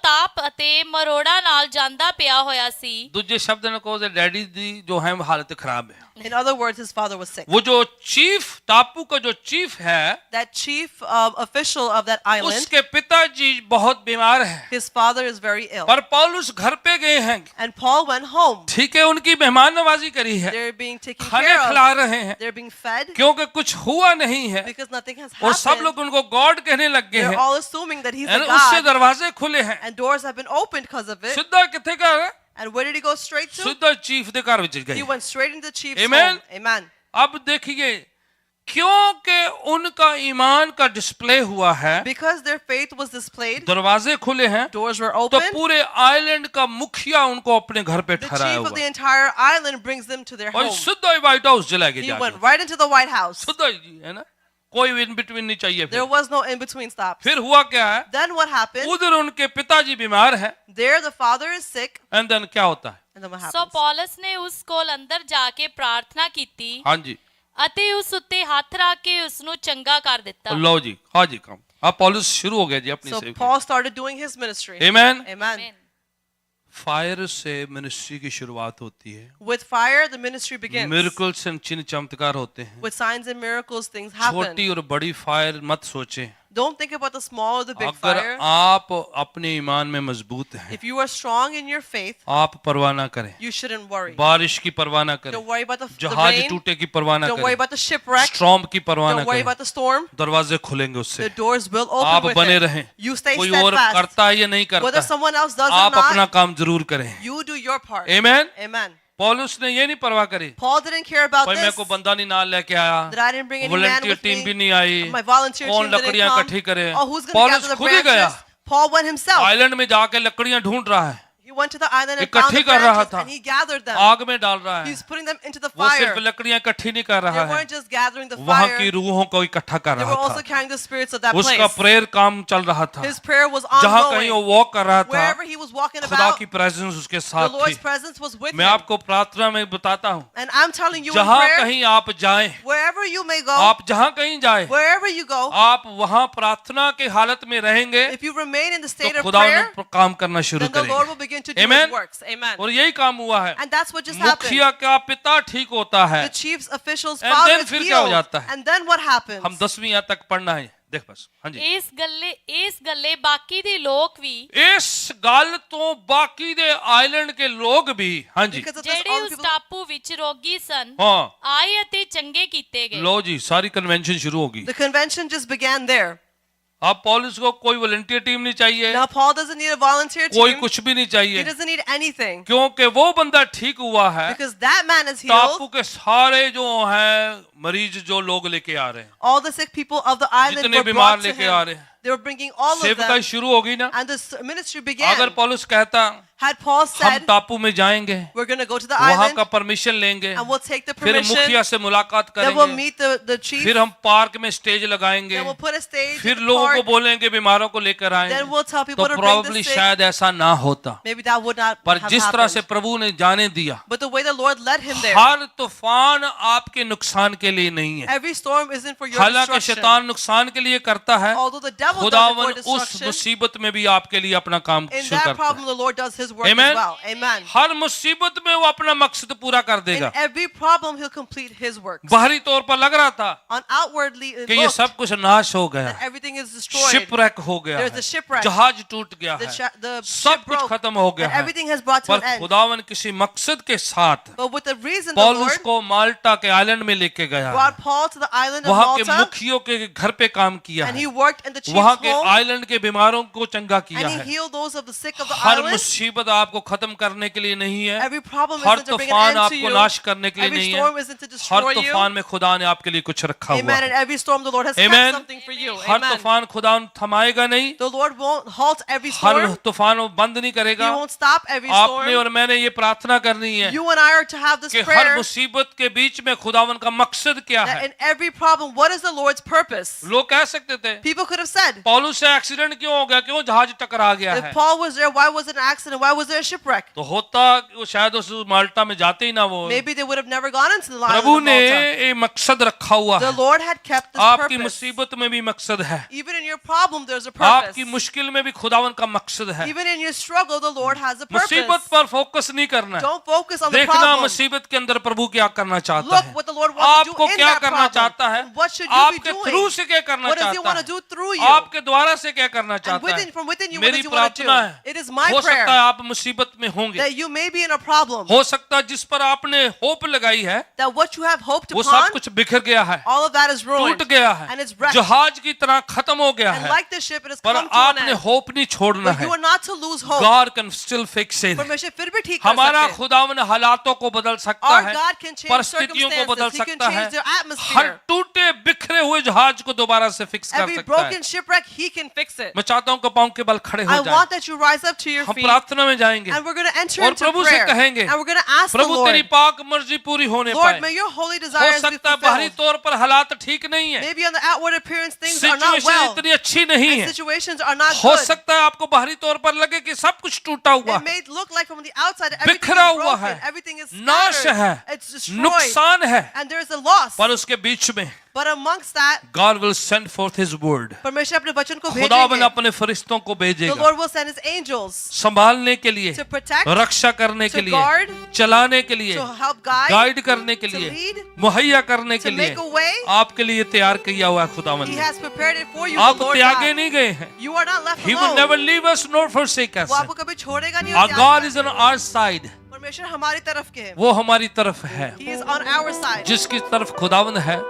ਤਾਪ ਅਤੇ ਮਰੋੜਾ ਨਾਲ ਜਾਂਦਾ ਪਿਆ ਹੋਇਆ ਸੀ। दूजे शब्द ने कहो डैडी दी जो है हालत खराब है। In other words, his father was sick. वो जो चीफ टापू का जो चीफ है, That chief official of that island, उसके पिताजी बहुत बीमार है, his father is very ill. पर पौलुस घर पे गए हैं, And Paul went home. ठीक है, उनकी मेहमान नवाजी करी है, They're being taken खाने care खिला of. रहे हैं, They're being fed क्योंकि कुछ हुआ नहीं है, because nothing has और सब happened. लोग उनको गॉड कहने लग गए They're हैं, all assuming that he's a and उससे God. दरवाजे खुले हैं। And doors have been opened because of it. सीधा किथे का है, And where did he go straight to? सीधा चीफ दे घर विच He गए। went straight into the chief's Amen. home. Amen. अब देखिए, क्योंकि उनका ईमान का डिस्प्ले हुआ है, Because their faith was displayed, दरवाजे खुले हैं, doors were तो opened. पूरे आइलैंड का मुखिया उनको अपने घर पे The ठहराया chief of the हुआ, entire island brings them to their और home. सीधा ही व्हाइट हाउस चला He गया, went right into the White House. सीधा ही, है ना, कोई इन बिटवीन नहीं चाहिए। There was no in between stops. फिर हुआ क्या है, Then what happened? उधर उनके पिताजी बीमार है, There the father is sick. And then क्या होता है, And then what so happens? Paulus ਨੇ ਉਸ ਕੋਲ ਅੰਦਰ ਜਾ ਕੇ ਪ੍ਰਾਰਥਨਾ ਕੀਤੀ हाँ जी, ਅਤੇ ਉਸ ਉੱਤੇ ਹੱਥ ਰੱਖ ਕੇ ਉਸ ਨੂੰ ਚੰਗਾ ਕਰ ਦਿੱਤਾ। लो जी, हाँ जी, काम अब पॉलुस शुरू हो गया जी अपनी So सेवकाई। Paul started doing his ministry. आमेन। Amen. Amen. फायर से मिनिस्ट्री की शुरुआत होती है, With fire, the ministry begins. Miracles and चिन्ह चमत्कार होते हैं। With signs and miracles, things happen. छोटी और बड़ी फायर मत सोचें, Don't think about the small or the big अगर fire. आप अपने ईमान में मजबूत हैं, If you are strong in your faith, आप परवाह ना करें, you shouldn't worry. बारिश की परवाह ना करें, Don't worry about the जहाज rain. टूटे की परवाह ना Don't worry करें, about the shipwreck. स्ट्रॉम की परवाह ना Don't worry करें, about the storm. दरवाजे खुलेंगे उससे। The doors will open आप with बने it. रहें, You stay कोई और steadfast. करता है या नहीं Whether करता, someone else does or आप अपना not, काम जरूर करें। you do your part. Amen. Amen. पौलुस ने ये नहीं परवाह करी, Paul didn't care about भाई मैं this. को बंदा नहीं नाल लेके आया, That I didn't bring any man volunteer with team भी me. नहीं आई, My volunteer कौन team didn't लकड़ियां come. इकट्ठी करे। Oh, who's going to पौलुस gather the खुद ही गया, branches? Paul went himself. Island में जाके लकड़ियां ढूंढ रहा है, He went to the island and इकट्ठी found the कर रहा branches था, and he gathered them. आग में डाल रहा है। He's putting them into the वो सिर्फ fire. लकड़ियां इकट्ठी नहीं कर They रहा है, weren't just gathering the वहां की fire. रूहों को इकट्ठा कर They were रहा also था। carrying the spirits of that उसका place. प्रेयर काम चल रहा था, His prayer was जहां कहीं वो ongoing. वॉक कर रहा था, Wherever he was walking खुदा about, की प्रेजेंस उसके the साथ थी। Lord's presence was with मैं him. आपको प्रार्थना में बताता हूँ, And I'm telling you in जहां prayer, कहीं आप जाएं, wherever you may go, आप जहां कहीं जाएं, wherever you go, आप वहां प्रार्थना के हालत में रहेंगे, if you remain in the state तो of खुदा prayer, उन्हें काम करना शुरू then the Lord will करेंगे। begin to do Amen. his works. Amen. और यही काम हुआ है, And that's what just happened. मुखिया का पिता ठीक होता है। The chief's official's And father then is फिर क्या हो healed. जाता है? And then what happens? हम 10वीं आयत तक पढ़ना है, देख बस। हाँ जी, ਇਸ ਗੱਲੇ ਬਾਕੀ ਦੇ ਲੋਕ ਵੀ इस गल तो बाकी दे आइलैंड के लोग भी, हाँ जी, Because of this, ਜਿਹੜੇ all the ਉਸ people, ਟਾਪੂ ਵਿੱਚ ਰੋਗੀ ਸਨ हाँ, ਆਏ ਅਤੇ ਚੰਗੇ ਕੀਤੇ ਗਏ। लो जी, सारी कन्वेंशन शुरू होगी। the convention just began there. अब पौलुस को कोई वॉलंटियर टीम नहीं चाहिए, Now Paul doesn't need a volunteer कोई team. कुछ भी नहीं He चाहिए, doesn't need anything. क्योंकि वो बंदा ठीक हुआ है। Because that man is टापू healed. के सारे जो हैं मरीज जो लोग लेके आ रहे हैं, All the sick people of the island जितने were बीमार brought to लेके आ him. रहे हैं, They were bringing all of सेवकाई them. शुरू होगी ना। And the ministry began. अगर पौलुस कहता Had Paul हम said, टापू में जाएंगे, we're going to go to the वहां island का परमिशन लेंगे, and we'll take the फिर permission. मुखिया से मुलाकात Then we'll करेंगे, meet the chief. फिर हम पार्क में स्टेज लगाएंगे, Then we'll put a stage फिर in the लोगों को park. बोलेंगे बीमारों को लेकर आए, Then we'll tell तो people to bring probably the sick. शायद ऐसा ना होता। Maybe that would not पर have जिस तरह से happened. प्रभु ने जाने दिया, But the way the Lord led him there. हर तूफान आपके नुकसान के लिए नहीं है। Every storm isn't for your हालांकि destruction. शैतान नुकसान के लिए करता है, Although the devil does it for खुदावन उस destruction, मुसीबत में भी आपके लिए अपना काम in शुरू that करता problem है। the Lord does his work Amen. as well. Amen. हर मुसीबत में वो अपना मकसद पूरा कर In देगा। every problem he'll complete his work. बाहरी तौर पर लग रहा था On outwardly it कि ये looked सब कुछ नाश हो गया, that everything is destroyed. शिपरैक हो गया There's है, the shipwreck. जहाज टूट गया The, है, the सब ship कुछ broke, खत्म हो गया and है। everything has brought to पर an end. खुदावन किसी मकसद के साथ But with the reason the पौलुस Lord को माल्टा के आइलैंड में लेके गया है, brought Paul to the island of वहां के Malta, मुखियों के घर पे काम किया and है, he worked in the chief's वहां के home, आइलैंड के बीमारों को चंगा किया and he है। healed those of the sick of the her island. मुसीबत आपको खत्म करने के लिए नहीं है, Every problem her isn't to bring an तूफान end to आपको you. नाश करने के लिए Every नहीं storm है, isn't to her destroy you. तूफान में खुदा ने आपके लिए कुछ रखा हुआ Amen. है। And every storm the Lord has kept Amen. something for you. Her Amen. तूफान खुदा थमाएगा नहीं, The Lord won't halt every her storm. तूफान वो बंद नहीं He करेगा। won't stop every आपने storm. और मैंने ये प्रार्थना करनी है You and I are to have this कि हर prayer मुसीबत के बीच में खुदावन का मकसद क्या that है। in every problem, what is the Lord's purpose? लोग कह सकते थे People could have said, पौलुस से एक्सीडेंट क्यों हो गया, क्यों जहाज टकरा गया है, if Paul was there, why was it an accident? Why was there a shipwreck? तो होता वो शायद उस माल्टा में जाते ही ना वो। Maybe they would have never gone into the island Prabhu of ने Malta. एक मकसद रखा हुआ The है, Lord had kept this आपकी purpose. मुसीबत में भी मकसद है, Even in your problem, there's a purpose. आपकी मुश्किल में भी खुदावन का मकसद है। Even in your struggle, the Lord has a मुसीबत purpose. पर फोकस नहीं करना है, Don't focus on the देखना problem. मुसीबत के अंदर प्रभु क्या करना चाहता Look है, what the Lord wants to आपको do in क्या that करना problem. चाहता है, And what should you be आपके थ्रू doing? से क्या करना What does He चाहता want है, to do through you? आपके द्वारा से क्या करना And चाहता है। from within you, what मेरी does He want to प्रार्थना do? है, It is my हो सकता है prayer आप मुसीबत में होंगे, that you may be in a problem, हो सकता है जिस पर आपने होप लगाई है that what you have hoped वो सब upon, कुछ बिखर गया है, all of that is ruined. टूट गया है, And it's wrecked. जहाज की तरह खत्म हो गया And है, like the ship, it has पर come to an आपने end. होप नहीं छोड़ना But है। you are not to lose hope. God can still fix it। परमेश्वर फिर भी ठीक कर हमारा सकते हैं. खुदावन हालातों को बदल सकता Our है, God can change परिस्थितियों को बदल circumstances. He can सकता है, change their हर atmosphere. टूटे बिखरे हुए जहाज को दोबारा से फिक्स कर Every सकता है। broken shipwreck, He can fix it. मैं चाहता हूं कि पांव के बल खड़े हो I जाएं, want that you rise up to your हम feet, प्रार्थना में जाएंगे and we're going to enter और into प्रभु से prayer. कहेंगे, And we're going to ask the प्रभु तेरी Lord, पाक मर्जी पूरी होने Lord, पाए। may your holy हो desires be सकता है बाहरी fulfilled. तौर पर हालात ठीक नहीं है, Maybe on the outward appearance things are not situation well. इतनी अच्छी नहीं And है, situations are not हो good. सकता है आपको बाहरी तौर पर लगे कि सब कुछ टूटा हुआ It है, may look like from the outside that everything बिखरा is हुआ broken, है, everything is नाश scattered, है, it's destroyed, नुकसान है, and there is a loss. पर उसके बीच में But amongst that, God will send forth His word। परमेश्वर अपने वचन को खुदावन भेजेंगे. अपने फरिश्तों को The भेजेगा Lord will send His angels संभालने के लिए, to protect, रक्षा करने के to लिए, guard, चलाने के लिए, to help guide, गाइड करने के to लिए, lead, मुहैया करने के to लिए make a way. आपके लिए तैयार किया हुआ है खुदावन He ने। has prepared it for you, आप the Lord त्यागे God. नहीं गए हैं, You are not left He will alone. never leave us nor forsake us। वो आपको कभी छोड़ेगा नहीं Our और God त्यागेगा is on नहीं. our side। परमेश्वर हमारी तरफ के हैं. वो हमारी तरफ है, He is on our side. जिसकी तरफ खुदावन है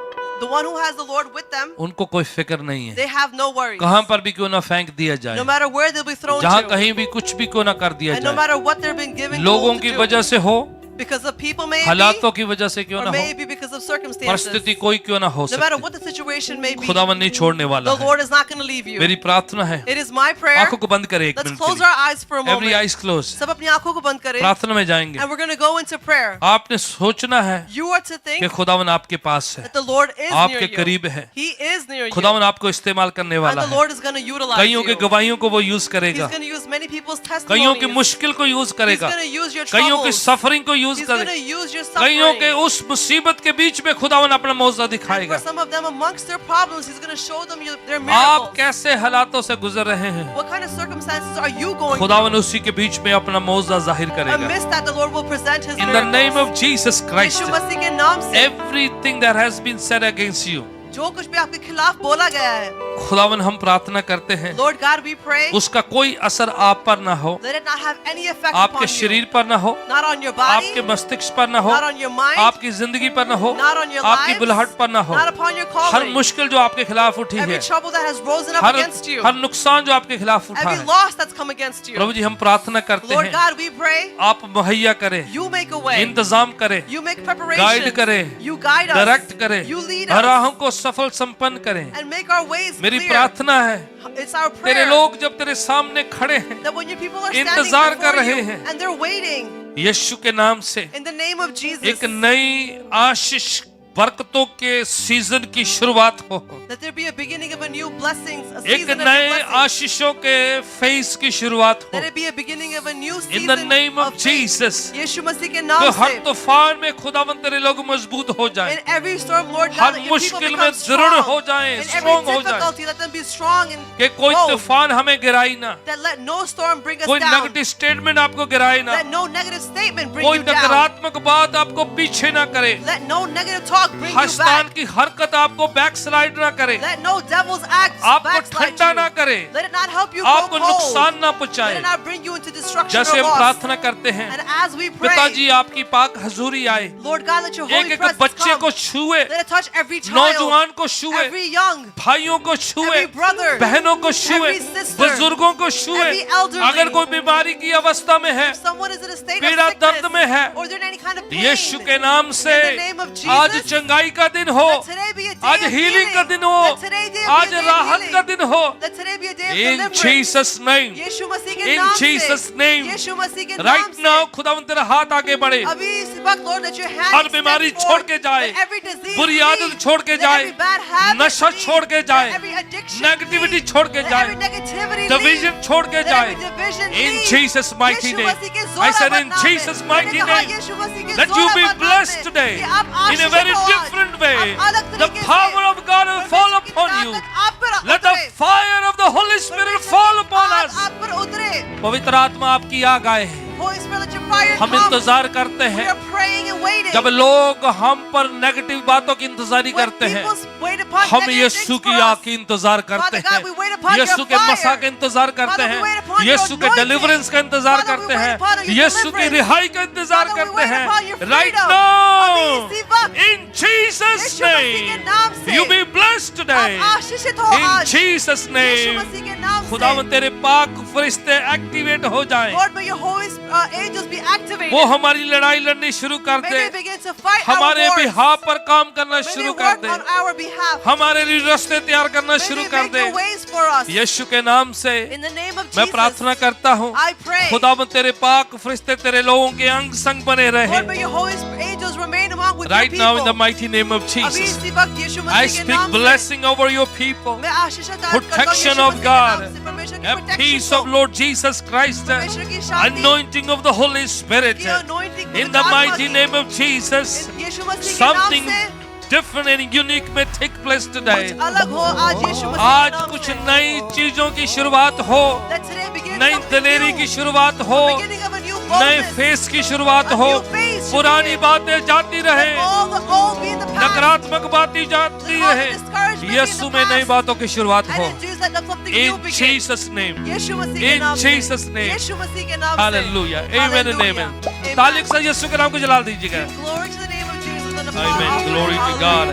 The one who has the Lord with them, उनको कोई फिक्र नहीं है, they have no worries. कहां पर भी क्यों ना फेंक दिया No जाए, matter where they'll be thrown जहां to, कहीं भी कुछ भी क्यों ना कर दिया and no जाए, matter what they're being given लोगों told की to do, वजह से हो, because of people may be, हालातों की वजह से क्यों or ना हो, may be because of circumstances. परिस्थिति कोई क्यों ना हो No matter सकती, what the situation may be, खुदावन नहीं छोड़ने वाला the है। Lord is not going to leave you. मेरी प्रार्थना है, It is my prayer. आंखों को बंद करें एक Let's मिनट close के लिए, our eyes for a every moment. Eyes close, सब अपनी आंखों को बंद करें, प्रार्थना में जाएंगे। and we're going to go into prayer. आपने सोचना है You are to कि think खुदावन आपके पास है, that the Lord is near आपके you. करीब है, He is near you. खुदावन आपको इस्तेमाल करने And वाला the है, Lord is going to utilize कईयों के you. गवाहियों को वो यूज He's करेगा, going to use many people's कईयों की testimonies. मुश्किल को यूज He's करेगा, going to use your कईयों की troubles. सफरिंग को यूज He's going to करेगा, use your कईयों के suffering. उस मुसीबत के बीच में खुदावन अपना मौजूद And दिखाएगा। for some of them, amongst their problems, He's going to show them their आप miracles. कैसे हालातों से गुजर रहे हैं, What kind of circumstances are you going खुदावन through? उसी के बीच में अपना मौजूद जाहिर करेगा। Amidst that, the Lord will present His In the name miracles. of Jesus Christ, यीशु मसीह के नाम से everything that has been said against you, जो कुछ भी आपके खिलाफ बोला गया है, खुदावन हम प्रार्थना करते हैं Lord God, we pray, उसका कोई असर आप पर ना हो, let it not have any effect आपके upon you, शरीर पर ना हो, not on your body, आपके मस्तिष्क पर ना हो, not on your mind, आपकी जिंदगी पर ना हो, not on your आपकी lives, बुलाहट पर ना हो। not upon your her calling, मुश्किल जो आपके खिलाफ उठी every है, trouble that has risen up her against you, हर नुकसान जो आपके खिलाफ उठा every है, loss that's come against you, प्रभु जी हम प्रार्थना करते Lord हैं God, we pray, आप मुहैया करें, you make a way, इंतजाम करें, you make गाइड preparations, करें, you guide us, डायरेक्ट करें, you lead हर us, राहों को सफल संपन्न करें। and make our ways मेरी clear. प्रार्थना है It's our तेरे prayer लोग जब तेरे सामने खड़े हैं that when your people are standing इंतजार कर before रहे you हैं, and they're waiting, यीशु के नाम से in the name of Jesus, एक नई आशीष बरकतों के सीजन की शुरुआत हो, that there be a beginning of a new blessings, a एक season of नए new blessings, आशीषों के फेस की शुरुआत हो, that it be a beginning of a new in season the name of faith. Jesus। यीशु मसीह के तो नाम हर से, तूफान में खुदावन तेरे लोग मजबूत हो जाएं, in every storm, Lord her God, that your people मुश्किल में become दृढ़ हो strong, जाएं, in strong every हो जाएं, difficulty, let them be strong and कि कोई bold, तूफान हमें गिराई ना, that let no storm bring us कोई down, नेगेटिव स्टेटमेंट आपको गिराए ना, let no negative statement bring कोई you down, नकारात्मक बात आपको पीछे ना करे, let no negative talk bring you शैतान back, की हरकत आपको बैक स्लाइड ना करे, let no devil's acts आपको backslide ठंडा ना you, करे, let it not help you grow आपको cold, नुकसान ना let पहुंचाए। it not bring you into destruction जैसे or हम loss. प्रार्थना करते हैं And as we pray, पिताजी आपकी पाक हजूरी आए, Lord God, let your एक holy एक presence बच्चे come. को छुए, Let it touch every child, नौजवान को छुए, every young, भाइयों को छुए, every brother, बहनों को छुए, every sister, बुजुर्गों को छुए। every elderly. अगर कोई बीमारी की अवस्था में है, If someone is in a state पीड़ा of दर्द sickness, में है, or they're in any kind of pain, यीशु के नाम से in the name of Jesus, आज चंगाई का दिन हो, let today be a day आज of हीलिंग का healing. दिन हो, Let today be a आज day of राहत healing. का दिन हो। Let today be a day of In deliverance. Jesus' name, यीशु मसीह के in नाम Jesus' से, name, यीशु मसीह के नाम right से, now खुदावन तेरा हाथ आगे बढ़े, अभी इस वक्त Lord, let your hand her extend बीमारी forth. छोड़ के जाए, Let every disease बुरी leave. आदत छोड़ के Let जाए, every bad habit नशा leave. छोड़ के Let जाए, every addiction नेगेटिविटी leave. छोड़ के Let जाए, every negativity डिवीजन leave. छोड़ के Let जाए। every division In leave. Jesus' mighty Yeshu name. मसीह के I said जोरावर in नाम में। Jesus' mighty मैंने कहा name. यीशु मसीह के Let you be जोरावर नाम blessed में today कि आप in a आशीषित very हो आज। different way. आप अलग The तरीके से power of God will fall परमेश्वर की upon you. ताकत आप पर Let the उतरे। fire of the Holy Spirit परमेश्वर fall की upon आग us. आप पर उतरे। पवित्र आत्मा आपकी आग आए। Holy Spirit, let your fire हम come. इंतजार करते We हैं are praying and waiting. जब लोग हम पर नेगेटिव बातों की इंतजारी When करते हैं, people wait upon हम negative यीशु things की for आग us, की इंतजार करते Father God, हैं, we wait upon Yeshu your के fire. मसा का इंतजार करते Father, we wait हैं, upon your यीशु के anointing. डिलीवरेंस का इंतजार Father, we करते wait हैं, upon your यीशु की deliverance. रिहाई का इंतजार Father, we करते wait हैं। upon your Right freedom. now, अभी इसी वक्त in Jesus' यीशु मसीह के नाम name, से you be blessed today. आप आशीषित हो In आज। Jesus' यीशु name, मसीह के नाम खुदावन से। तेरे पाक फरिश्ते एक्टिवेट हो जाएं, Lord, may your holy angels be activated. वो हमारी लड़ाई लड़नी शुरू कर May they, they begin to fight our हमारे wars. बिहाफ पर काम करना May they शुरू कर work they, on our behalf. हमारे लिए रास्ते तैयार करना May शुरू they कर make they. the ways for us. यीशु के नाम से In the name of मैं Jesus, प्रार्थना करता हूँ, I pray. खुदावन तेरे पाक फरिश्ते तेरे लोगों के अंग संग बने Lord, may रहे। your holy angels remain among with Right your now people. in the mighty name of अभी Jesus, इसी वक्त यीशु I मसीह के speak नाम से blessing over your people, मैं आशीष दान करता हूँ protection यीशु of मसीह के God, नाम से, परमेश्वर की a protection peace को, of Lord Jesus Christ, परमेश्वर की शांति, anointing of the Holy Spirit, की anointing in the पवित्र आत्मा mighty की, name of Jesus. यीशु मसीह के नाम Something से different and unique may take place today. कुछ अलग हो आज यीशु मसीह के आज नाम कुछ से। नई चीजों की शुरुआत हो, Let today begin नई something दलेरी new. की शुरुआत हो, Beginning of a new नए boldness. फेस की शुरुआत A हो, new phase should पुरानी begin. बातें जाती Let रहे, all the old be in the past. नकारात्मक बातें जाती Let all the रहे, discouragement be in Yeshu the में नई past. बातों की शुरुआत हो। And in Jesus, let something new In begin. Jesus' name, यीशु मसीह के in नाम से। Jesus' name. यीशु मसीह के नाम से। Hallelujah, amen and Hallelujah. amen. Amen. तालियों से यीशु के नाम को जलाल दीजिएगा। Glory to the name of Jesus and the Amen. Father. Glory to Hallelujah. God.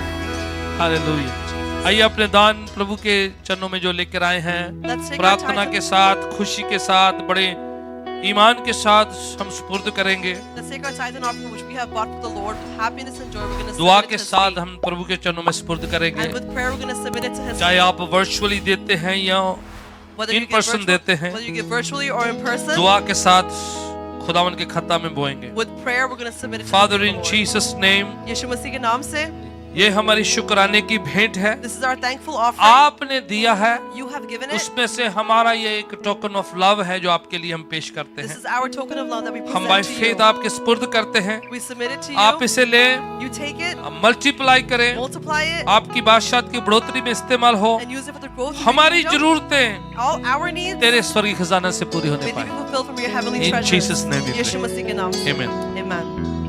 Hallelujah. आइए अपने दान प्रभु के चरणों में जो लेकर आए हैं, Let's take our प्रार्थना tithes. के साथ, खुशी के साथ, बड़े ईमान के साथ हम सुपुर्द करेंगे। Let's take our tithe and offering which we have bought with the Lord with happiness and joy. We're going to दुआ submit it के to His साथ feet. हम प्रभु के चरणों में सुपुर्द करेंगे। And with prayer, we're going to submit it to His चाहे feet. आप वर्चुअली देते हैं या Whether you in give person देते हैं, whether you give virtually or in person, दुआ के साथ खुदावन के खाता में बोएंगे। with prayer, we're going to submit it to Father, the in Lord. Jesus' name, यीशु मसीह के नाम से, ये हमारी शुक्राने की भेंट है, this is our thankful offering. आपने दिया है, You have given it. उसमें से हमारा ये एक टोकन ऑफ लव है जो आपके लिए हम पेश करते This हैं। is our token of love that we हम by present to faith you. आपके सुपुर्द करते हैं, We submit it to आप you. इसे लें, You take it, मल्टीप्लाई करें, multiply it, आपकी बादशाहत की बढ़ोतरी में इस्तेमाल हो, and use it for the growth of your हमारी kingdom. जरूरतें All our needs तेरे स्वर्गीय खजाना से पूरी may होने they be पाए। fulfilled from your heavenly In treasures. Jesus' name we Yeshu pray. मसीह के नाम से. Amen. Amen.